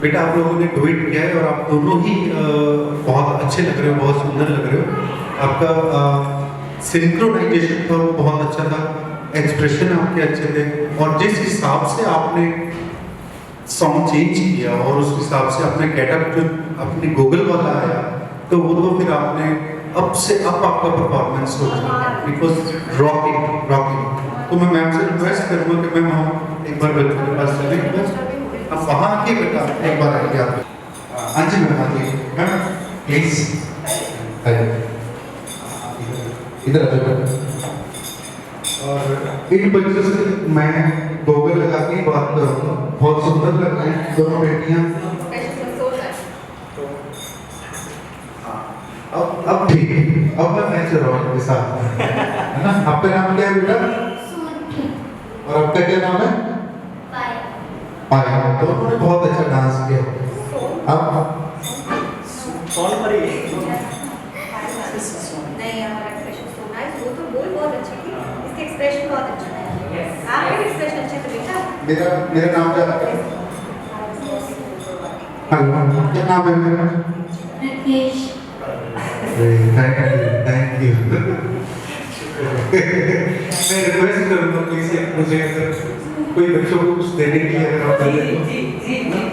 बेटा आप लोगों ने डुएट किया है और आप दोनों ही बहुत अच्छे लग रहे हो, बहुत सुंदर लग रहे हो। आपका सिंक्रोनाइजेशन था वो बहुत अच्छा था, एक्सप्रेशन आपके अच्छे थे, और जिस हिसाब से आपने सॉन्ग चेंज किया और उस हिसाब से अपने गेटअप जो अपने गूगल वाला आया, तो वो तो फिर आपने अब से अब आपका परफॉर्मेंस हो बिकॉज रॉकिंग। तो मैं मैम से रिक्वेस्ट करूँगा कि मैम हम एक बार बच्चों के पास चलें, अब वहाँ आके बेटा एक बार आइए आप। हाँ जी मैम आइए मैम प्लीज इधर आ जाओ। और इन बच्चों से मैं गूगल लगा के बात करूँगा, बहुत सुंदर लग रहे हैं दोनों बेटियाँ। अब ठीक है, अब मैं मैच रहा हूँ इनके साथ, है ना। आपका नाम क्या है बेटा? और आपका क्या नाम है? पाया। दोनों ने बहुत अच्छा डांस किया। अब कौन पर ही नहीं, हमारा एक्सप्रेशन सो नाइस, वो तो बोल बहुत अच्छी थी, इसके एक्सप्रेशन बहुत अच्छा है, आपके भी एक्सप्रेशन अच्छे थे बेटा। मेरा नाम क्या है? हाँ, क्या नाम है मेरा? राकेश। Thank you. मैं रिक्वेस्ट करूँगा प्लीज मुझे अगर कोई बच्चों को कुछ देने के लिए अगर आप कर दें तो।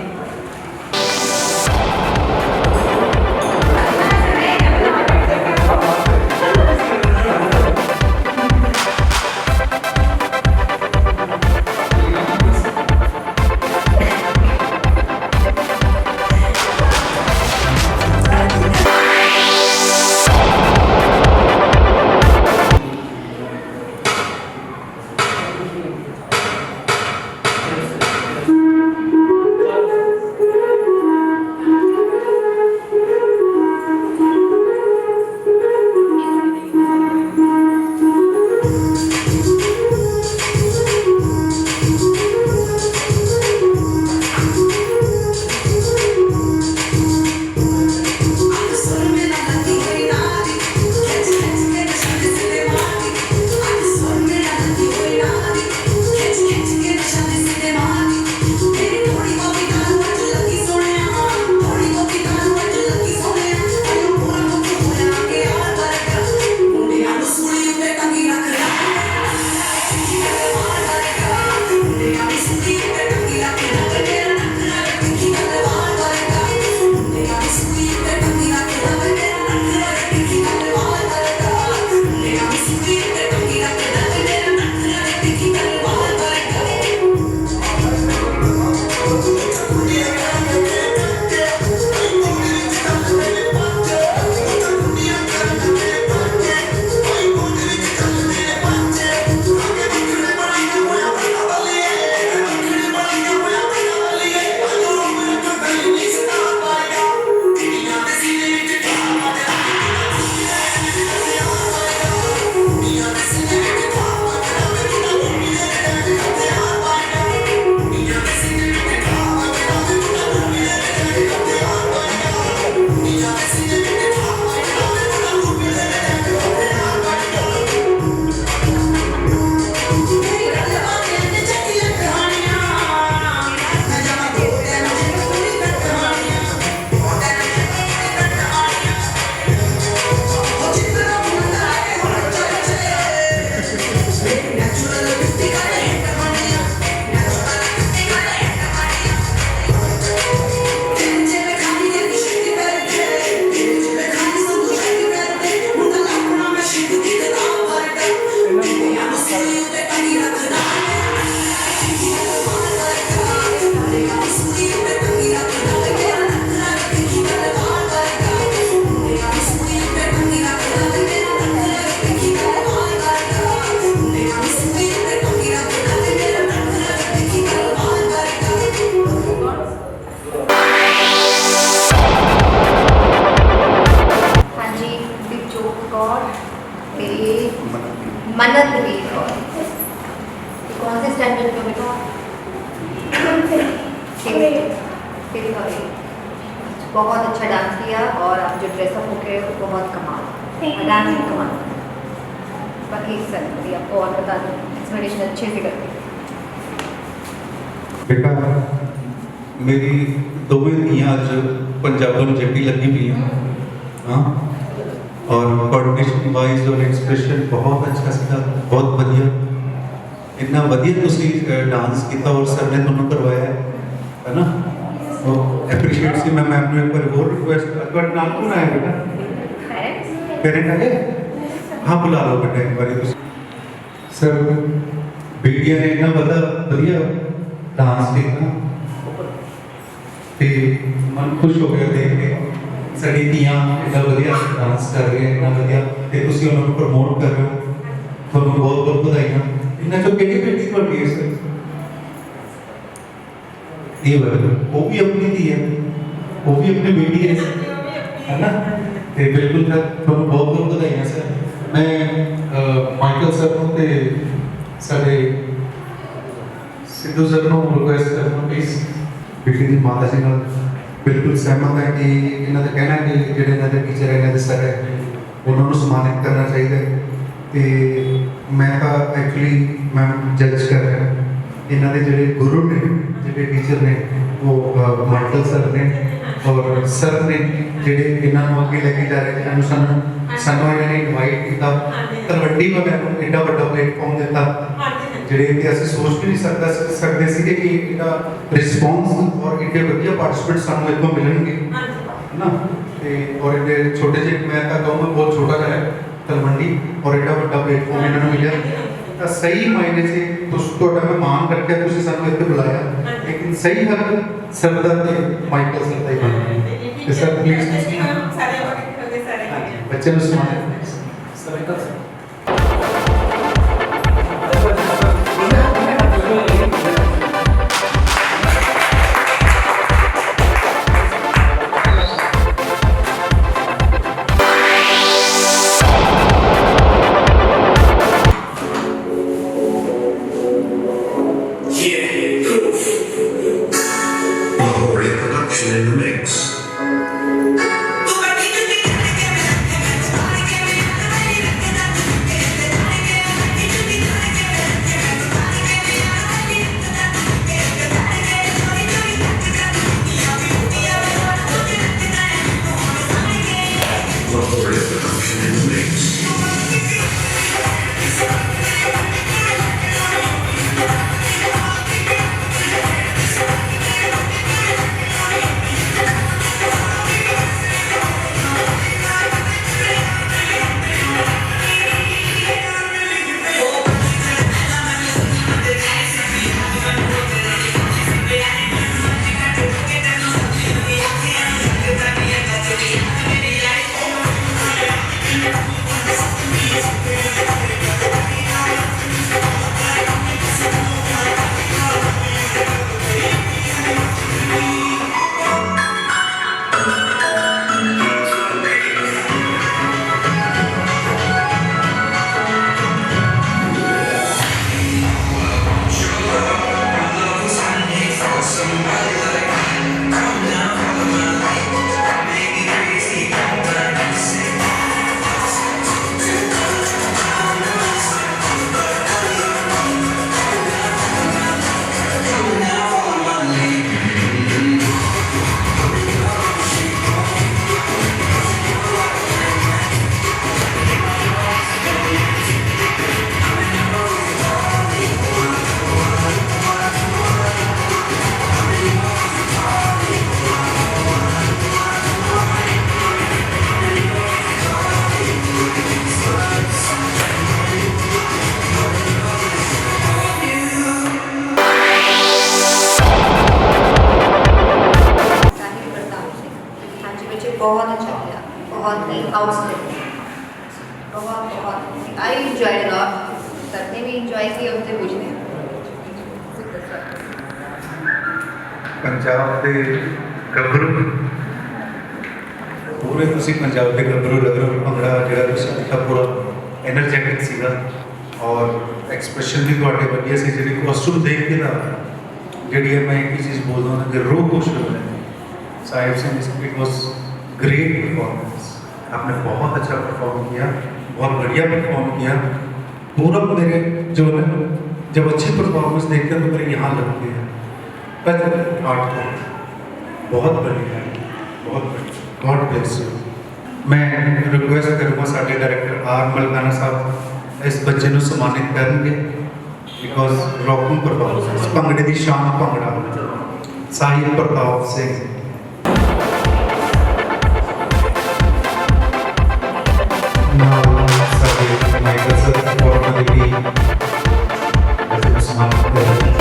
मन्नत दी। कौन से स्टैंडर्ड में बेटा? बहुत अच्छा डांस किया और आप जो ड्रेसअप होके बहुत कमाल डांस में कमाल। बाकी सर आपको और बता दूँ एक्सप्लेनेशन अच्छे से करते बेटा मेरी दोवें धीआं अज पंजाबन जट्टी लगी हुई हैं हाँ और कोऑर्डिनेशन वाइज और एक्सप्रेशन बहुत अच्छा सीगा बहुत वधिया इन्ना वधिया तुसी डांस किया और सर ने तुहानू करवाया है ना तो एप्रीशिएट सी मैं मैम नू एक बार होर रिक्वेस्ट बट नाम कौन आया बेटा पेरेंट आए हाँ बुला लो बेटा एक बार सर बेटियां ने इन्ना वधिया डांस किया ते मन खुश हो गया देख के साडी धीआं इन्ना वधिया डांस कर रही है इन्ना वधिया ते तुसीं उन्हां नूं प्रमोट कर रहे हो तुहानूं बहुत बहुत बधाइयां इन्हां चों किहड़ी बेटी तुहाडी है सर ये वाली वो भी अपनी धी है वो भी अपनी बेटी है ना ते बिल्कुल सर तुहानूं बहुत बहुत बधाइयां सर मैं माइकल सर नूं ते साडे सिद्धू सर नूं रिक्वेस्ट करना प्लीज बेटी की माता जी नाल बिल्कुल सहमत है कि इन्हों का कहना है कि जोड़े इन्होंने टीचर है इन्होंने सर है उन्होंने सम्मानित करना चाहिए तो मैं तो एक्चुअली मैं जज कर रहा इन्होंने जोड़े गुरु ने जोड़े टीचर ने वो माइकल सर ने और सर ने जोड़े इन्होंने अगे लेके जा रहे जिन्होंने सानू इन्होंने इनवाइट किया तलवंडी वाले एडा बड़ा प्लेटफॉर्म दिता ਜਿਹੜੇ ਕਿ ਅਸੀਂ ਸੋਚ ਵੀ ਨਹੀਂ ਸਕਦੇ ਸੀਗੇ ਕਿ ਇਹਦਾ ਰਿਸਪੌਂਸ ਔਰ ਇਹਦੇ ਵਧੀਆ ਪਾਰਟਿਸਿਪੇਟ ਸਾਨੂੰ ਇੱਥੋਂ ਮਿਲਣਗੇ ਨਾ ਤੇ ਔਰ ਇਹਦੇ ਛੋਟੇ ਜਿਹੇ ਮੈਂ ਤਾਂ ਕਹੂੰਗਾ ਬਹੁਤ ਛੋਟਾ ਜਿਹਾ ਹੈ ਤਲਵੰਡੀ ਔਰ ਇਹਦਾ ਵੱਡਾ ਪਲੇਟਫਾਰਮ ਇਹਨਾਂ ਨੂੰ ਮਿਲਿਆ ਤਾਂ ਸਹੀ ਮਾਇਨੇ 'ਚ ਤੁਹਾਡਾ ਮੈਂ ਮਾਣ ਰੱਖਿਆ ਤੁਸੀਂ ਸਾਨੂੰ ਇੱਥੇ ਬੁਲਾਇਆ ਲੇਕਿਨ ਸਹੀ ਗੱਲ ਸਰਦਾਰ ਤੇ ਮਾਈਕਲ ਸਰ ਦਾ ਹੀ ਬਣ ਤੇ ਸਰ ਪਲੀਜ਼ ਬੱਚੇ ਨੂੰ ਸਮਾਨ ਸਰ in the mix. बहुत अच्छा किया, बहुत ही आउटस्टैंडिंग, बहुत I enjoyed a lot. Sir ने भी एंजॉय किया, उनसे पूछते हैं पंजाब के गभरू पूरे तुसी पंजाब के गभरू लग रहे हो। भंगड़ा जिहड़ा तुसी कीता पूरा एनर्जेटिक सीगा और एक्सप्रेशन भी तुहाडे वधिया सी। जिहड़ी कॉस्ट्यूम देख के ना जिहड़ी मैं एक चीज़ बोलदा ना कि रूह खुश हो जाए। Sahib Singh it was great performance, आपने बहुत अच्छा परफॉर्म किया, बहुत बढ़िया परफॉर्म किया। पूरा मेरे जो जब अच्छी परफॉर्मेंस देखते हैं तो मेरे यहाँ लगती है। आर्ट बहुत बड़ी है, बहुत बड़ी। God bless you. मैं रिक्वेस्ट करूँगा साढ़े डायरेक्टर आर मलकाना साहब इस बच्चे को सम्मानित करेंगे बिकॉज रॉकिंग परफॉर्मेंस भंगड़े की शान भंगड़ा साहिल प्रताप सिंह। Now, साढ़े माइकल सर और मलिकी बच्चे को सम्मानित करेंगे।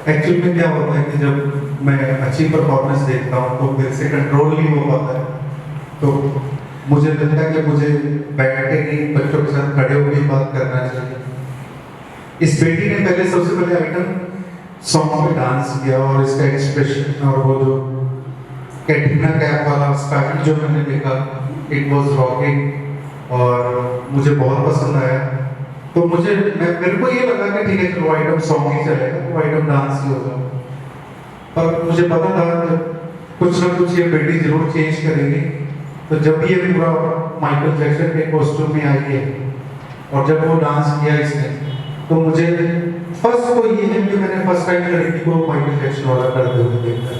एक्चुअली में क्या होता है कि जब मैं अच्छी परफॉर्मेंस देखता हूँ तो मेरे से कंट्रोल नहीं हो पाता है, तो मुझे लगता है कि मुझे बैठ के नहीं बच्चों के साथ खड़े होकर ही बात करना चाहिए। इस बेटी ने पहले सबसे पहले आइटम सॉन्ग पे डांस किया और इसका एक्सप्रेशन और वो जो कैटरीना कैफ वाला स्टार्टिंग जो मैंने देखा इट वाज रॉकिंग और मुझे बहुत पसंद आया। तो मेरे को ये लगा कि ठीक है चलो आइटम सॉन्ग ही चलेगा, वो आइटम डांस ही होगा, पर मुझे पता था कि कुछ ना कुछ ये बेटी जरूर चेंज करेगी। तो जब ये पूरा माइकल जैक्सन के कॉस्ट्यूम में आई है और जब वो डांस किया इसने, तो मुझे फर्स्ट तो ये है कि मैंने फर्स्ट टाइम लड़की को माइकल जैक्सन वाला करते हुए देखा।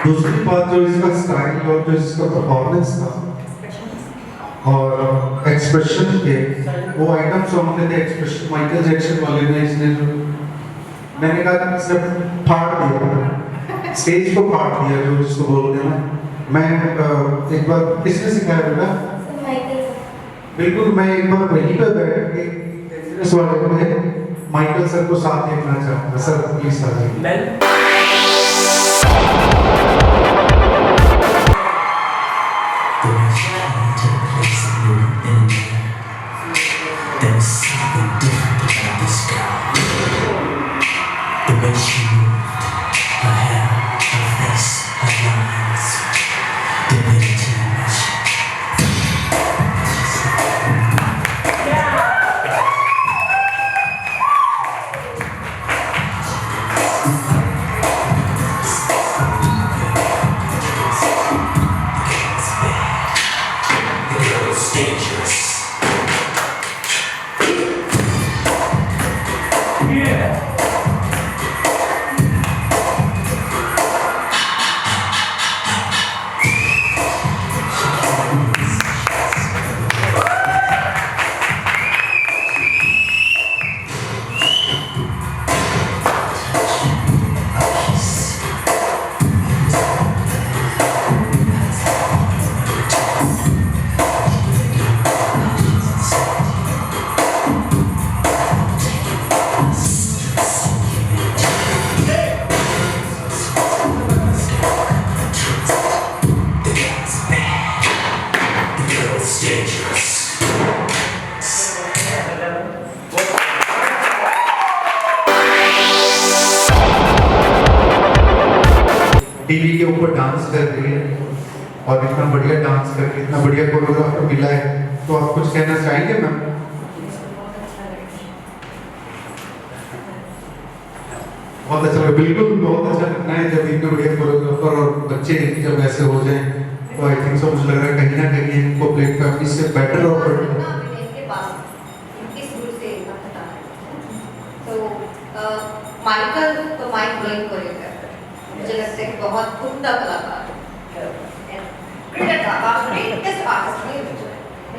दूसरी बात जो इसका स्टाइल और जो इसका परफॉर्मेंस था और एक्सप्रेशन के वो आइटम सॉन्ग में थे एक्सप्रेशन माइकल जैक्सन वाले ने इसने जो मैंने कहा कि सिर्फ फाड़ दिया स्टेज को फाड़ दिया जो जिसको बोलते हैं ना मैं एक बार किसने सिखाया बेटा माइकल बिल्कुल मैं एक बार वहीं पे बैठ के इस वाले में माइकल सर को साथ देखना चाहूँगा सर प्लीज आ जाइए मैं There's something different about this girl. The way she moved, her hair, her face, her lines. They made it too much. The girl's dangerous. TV के ऊपर डांस कर रही है और इतना बढ़िया डांस करके इतना बढ़िया कोरियोग्राफर मिला है तो आप कुछ कहना चाहेंगे मैम बहुत अच्छा लगा बिल्कुल बहुत अच्छा लगना है जब इतने बढ़िया कोरियोग्राफर और बच्चे जब ऐसे हो जाएं तो आई थिंक सो मुझे लग रहा है कहीं ना कहीं इनको प्ले फैमिली से बेटर और इनके पास इनकी शुरू से पता है तो माइकल तो माइक ब्लोइंग कोरियोग्राफर मुझे लगता है कि बहुत उम्दा कलाकार क्रिकेट का ग्रेटेस्ट आर्टिस्ट है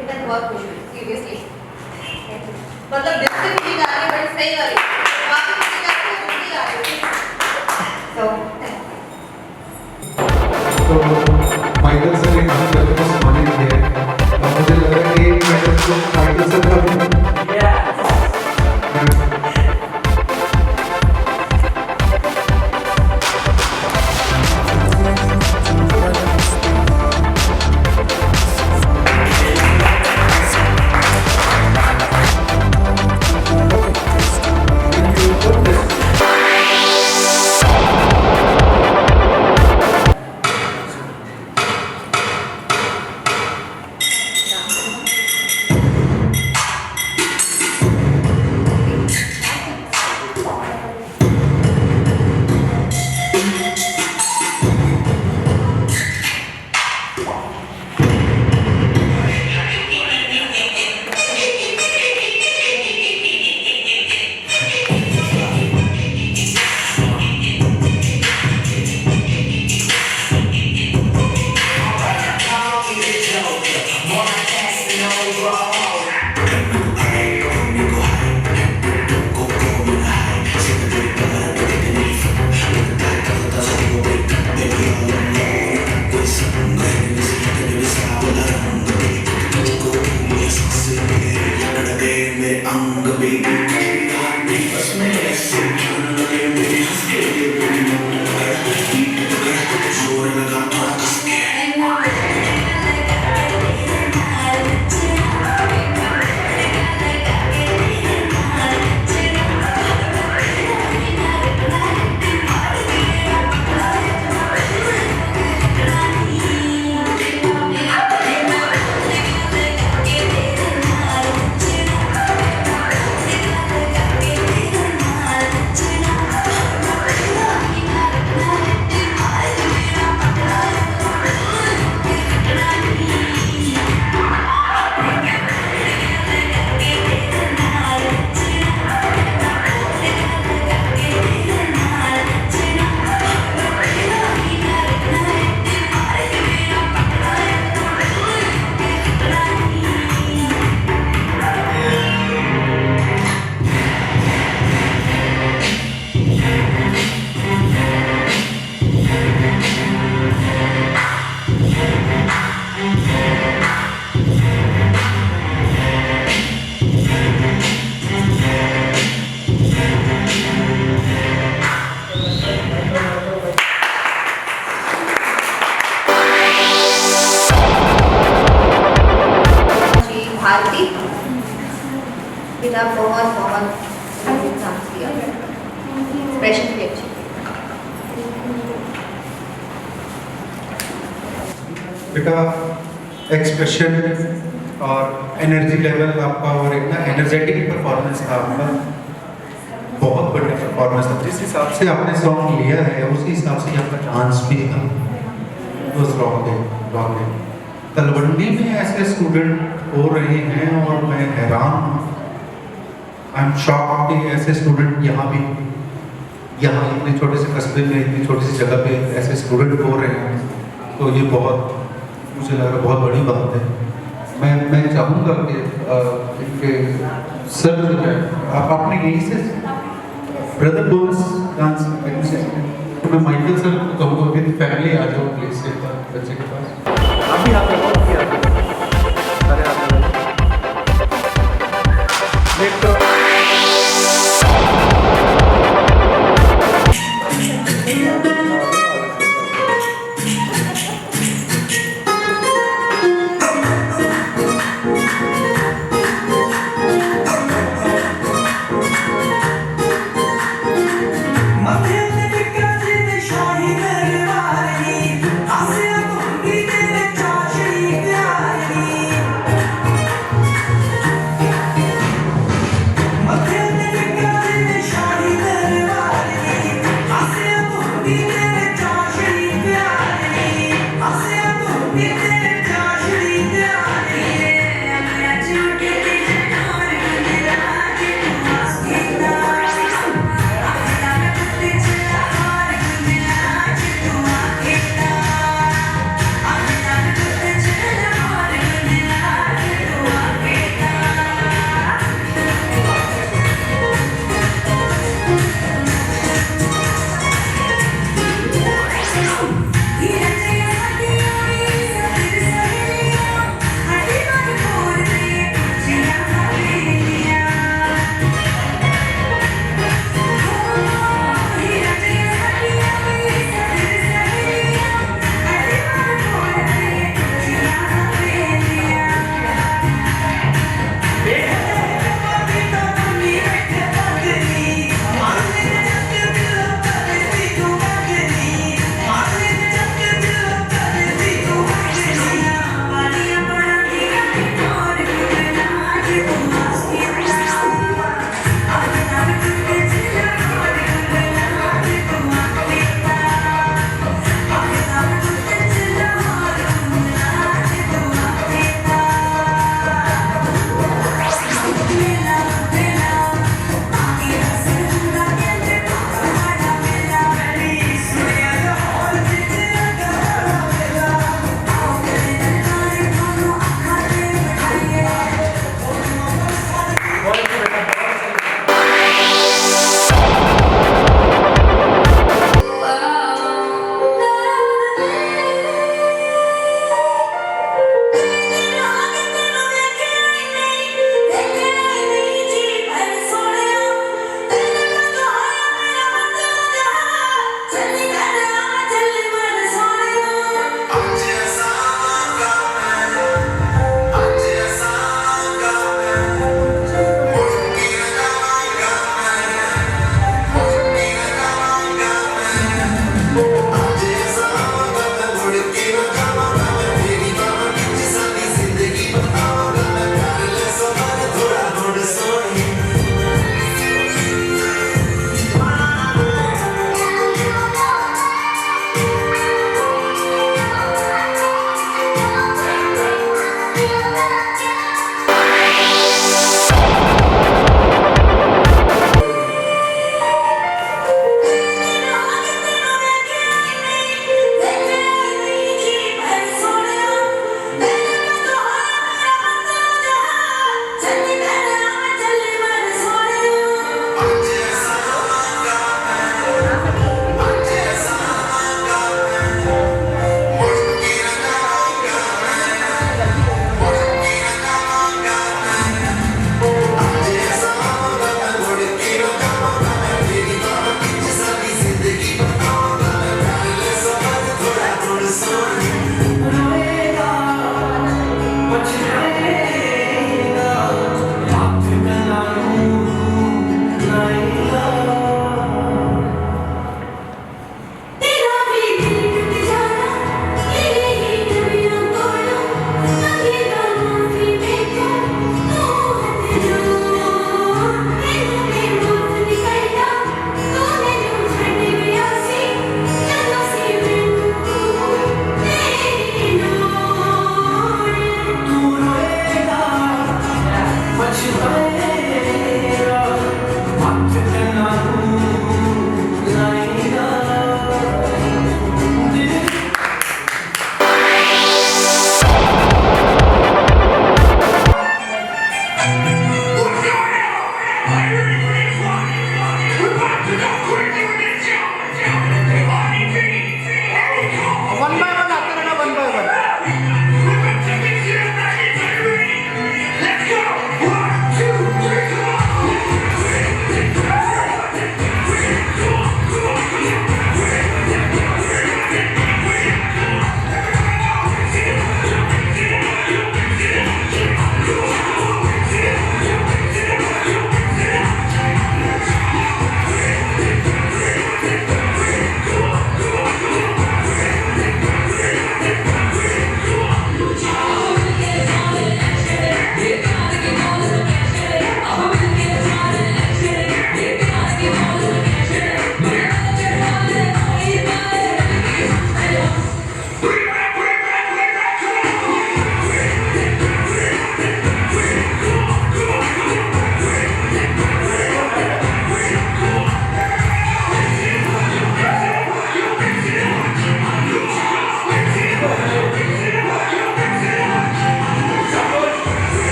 मैं बहुत खुश हूँ सीरियसली मतलब दिल से भी गा रही बड़ी सही गा रही बाकी किसी का कोई नहीं गा रही तो तो माइकल सर ने कहा कि आपको सम्मानित किया है और मुझे लग रहा है कि माइकल सर का जी भारती बेटा बहुत बहुत डांस किया, एक्सप्रेशन भी अच्छी थी। बेटा एक्सप्रेशन और एनर्जी लेवल आपका और एक ना एनर्जेटिक परफॉर्मेंस था आपका, बहुत बढ़िया परफॉर्मेंस था। जिस हिसाब से आपने सॉन्ग लिया है उसी हिसाब से आपका डांस भी था। उस रॉक डे तलवंडी में ऐसे स्टूडेंट हो रहे हैं और मैं हैरान हूँ। आई एम शॉक कि ऐसे स्टूडेंट यहाँ इतने छोटे से कस्बे में इतनी छोटी सी जगह पे ऐसे स्टूडेंट हो रहे हैं, तो ये बहुत मुझे लग रहा है बहुत बड़ी बात है। मैं चाहूँगा कि इनके सर जो है आप अपने यहीं से ब्रदर बोन्स डांस तो मैं माइकल सर को कहूँगा कि फैमिली आ जाओ प्लीज से बच्चे के पास। अभी आप अभी अरे आप एक तो शाही दरबार की आसिया तुम की तेरे चाशनी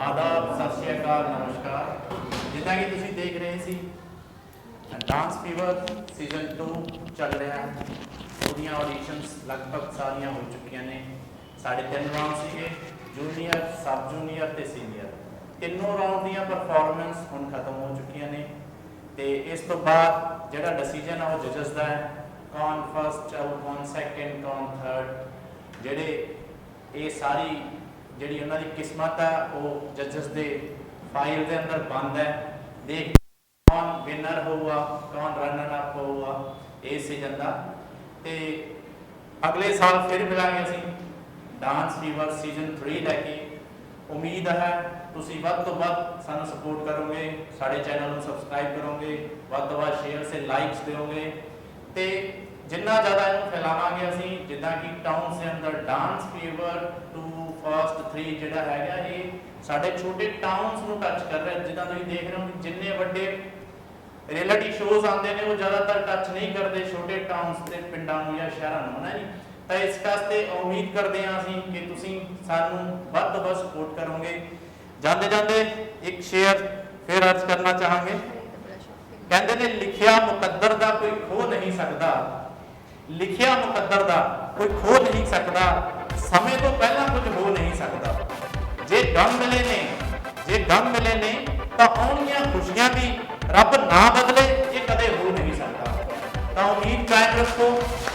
आदाब, सत श्री अकाल, नमस्कार। जिदा कि तुसीं देख रहे सी डांस फीवर सीजन 2 चल रहा है। ਉਹਦੀਆਂ ਆਡੀਸ਼ਨਸ ਲਗਭਗ ਸਾਰੀਆਂ ਹੋ ਚੁੱਕੀਆਂ ਨੇ। ਸਾਡੇ 3 ਰਾਉਂਡ ਸੀਗੇ, ਜੂਨੀਅਰ, ਸਬ ਜੂਨੀਅਰ ਤੇ ਸੀਨੀਅਰ। ਤਿੰਨੋਂ ਰਾਉਂਡ ਦੀਆਂ ਪਰਫਾਰਮੈਂਸ ਹੁਣ ਖਤਮ ਹੋ ਚੁੱਕੀਆਂ ਨੇ ਤੇ ਇਸ ਤੋਂ ਬਾਅਦ ਜਿਹੜਾ ਡਿਸੀਜਨ ਆ ਉਹ ਜਜਸ ਦਾ ਹੈ, ਕੌਣ ਫਸਟ ਆਊ, ਕੌਣ ਸੈਕੰਡ, ਕੌਣ ਥਰਡ। ਜਿਹੜੇ ਇਹ ਸਾਰੀ ਜਿਹੜੀ ਉਹਨਾਂ ਦੀ ਕਿਸਮਤ ਆ ਉਹ ਜਜਸ ਦੇ ਫਾਈਲ ਦੇ ਅੰਦਰ ਬੰਦ ਹੈ। ਦੇਖ ਕੌਣ ਵਿਨਰ ਹੋਊਗਾ, ਕੌਣ ਰਨਰ ਅਪ ਹੋਊਗਾ ਇਸ ਸੀਜ਼ਨ ਦਾ। ਤੇ ਅਗਲੇ ਸਾਲ ਫਿਰ ਮਿਲਾਂਗੇ ਅਸੀਂ ਡਾਂਸ ਫੀਵਰ ਸੀਜ਼ਨ 3 ਲੈ ਕੇ। ਉਮੀਦ ਹੈ ਤੁਸੀਂ ਵੱਧ ਤੋਂ ਵੱਧ ਸਾਨੂੰ ਸਪੋਰਟ ਕਰੋਗੇ, ਸਾਡੇ ਚੈਨਲ ਨੂੰ ਸਬਸਕ੍ਰਾਈਬ ਕਰੋਗੇ, ਵੱਧ ਤੋਂ ਵੱਧ ਸ਼ੇਅਰ ਤੇ ਲਾਈਕਸ ਦਿਓਗੇ ਤੇ ਜਿੰਨਾ ਜ਼ਿਆਦਾ ਇਹਨੂੰ ਫੈਲਾਵਾਂਗੇ ਅਸੀਂ, ਜਿੱਦਾਂ ਕਿ ਟਾਊਨਸ ਦੇ ਅੰਦਰ ਡਾਂਸ ਫੀਵਰ 2 ਫਸਟ 3 ਜਿਹੜਾ ਹੈਗਾ ਇਹ ਸਾਡੇ ਛੋਟੇ ਟਾਊਨਸ ਨੂੰ ਟੱਚ ਕਰ ਰਿਹਾ। ਜਿੱਦਾਂ ਤੁਸੀਂ ਦੇਖ ਰਹੇ ਹੋ ਕਿ ਜਿੰਨੇ ਵੱਡੇ ਰਿਐਲਿਟੀ ਸ਼ੋਜ਼ ਆਉਂਦੇ ਨੇ ਉਹ ਜ਼ਿਆਦਾਤਰ ਟੱਚ ਨਹੀਂ ਕਰਦੇ ਛੋਟੇ ਟਾਊਨਸ ਤੇ ਪਿੰਡਾਂ ਨੂੰ ਜਾਂ ਸ਼ਹਿਰਾਂ ਨੂੰ, ਹੈ ਜੀ। ਤਾਂ ਇਸ ਵਾਸਤੇ ਉਮੀਦ ਕਰਦੇ ਹਾਂ ਅਸੀਂ ਕਿ ਤੁਸੀਂ ਸਾਨੂੰ ਵੱਧ ਤੋਂ ਵੱਧ ਸਪੋਰਟ ਕਰੋਗੇ। ਜਾਂਦੇ ਜਾਂਦੇ ਇੱਕ ਸ਼ੇਅਰ ਫਿਰ ਅਰਜ਼ ਕਰਨਾ ਚਾਹਾਂਗੇ। ਕਹਿੰਦੇ ਨੇ ਲਿਖਿਆ ਮੁਕੱਦਰ ਦਾ ਕੋਈ ਖੋ ਨਹੀਂ ਸਕਦਾ, ਲਿਖਿਆ ਮੁਕੱਦਰ ਦਾ ਕੋਈ ਖੋ ਨਹੀਂ ਸਕਦਾ, ਸਮੇਂ ਤੋਂ ਪਹਿਲਾਂ ਕੁਝ ਹੋ ਨਹੀਂ ਸਕਦਾ। ਜੇ ਗਮ ਮਿਲੇ ਨੇ, ਜੇ ਗਮ ਮਿਲੇ ਨੇ ਤਾਂ ਆਉਣੀਆਂ ਖੁਸ਼ੀਆਂ ਵੀ ਰੱਬ ਨਾ ਬਦਲੇ ਇਹ ਕਦੇ ਹੋ ਨਹੀਂ ਸਕਦਾ। ਤਾਂ ਉਮੀਦ ਕਾਇਮ ਰੱਖੋ,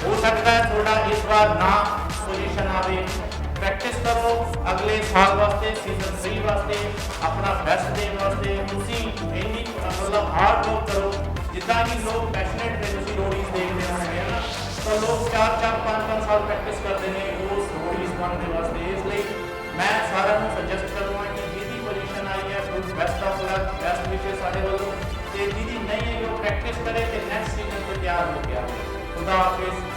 ਹੋ ਸਕਦਾ ਹੈ ਤੁਹਾਡਾ ਇਸ ਵਾਰ ਨਾ ਪੋਜੀਸ਼ਨ ਆਵੇ। ਪ੍ਰੈਕਟਿਸ ਕਰੋ ਅਗਲੇ ਸਾਲ ਵਾਸਤੇ, ਸੀਜ਼ਨ 3 ਵਾਸਤੇ, ਆਪਣਾ ਬੈਸਟ ਦੇਣ ਵਾਸਤੇ। ਤੁਸੀਂ ਇੰਨੀ ਮਤਲਬ ਹਾਰਡ ਵਰਕ ਕਰੋ ਜਿੱਦਾਂ ਕਿ ਲੋਕ ਪੈਸ਼ਨੇਟ ਨੇ। ਤੁਸੀਂ ਰੋਡੀਜ਼ ਦੇਖਦੇ ਹੋਣਗੇ ਨਾ, ਤਾਂ ਲੋਕ 4-4 5-5 ਸਾਲ ਪ੍ਰੈਕਟਿਸ ਕਰਦੇ ਨੇ ਉਸ ਰੋਡੀਜ਼ ਬਣਨ ਦੇ ਵਾਸਤੇ। ਇਸ ਲਈ ਮੈਂ ਸਾਰਿਆਂ ਨੂੰ ਸੁਜੈਸਟ ਕਰੂੰਗਾ ਕਿ ਜਿਹਦੀ ਪੋਜੀਸ਼ਨ ਆਈ ਹੈ good best of luck, best ਵਿਸ਼ੇਸ ਸਾਡੇ ਵੱਲੋਂ। ਤੇ ਜਿਹਦੀ ਨਹੀਂ ਹੈ ਉਹ ਪ੍ਰੈਕਟਿਸ ਕਰੇ ਤੇ ਨੈਕਸਟ ਸੀਜ਼ਨ ਤੇ ਤਿਆਰ ਹੋ ਕੇ ਆਵੇ। ਖੁਦਾ ਹਾਫਿਜ਼।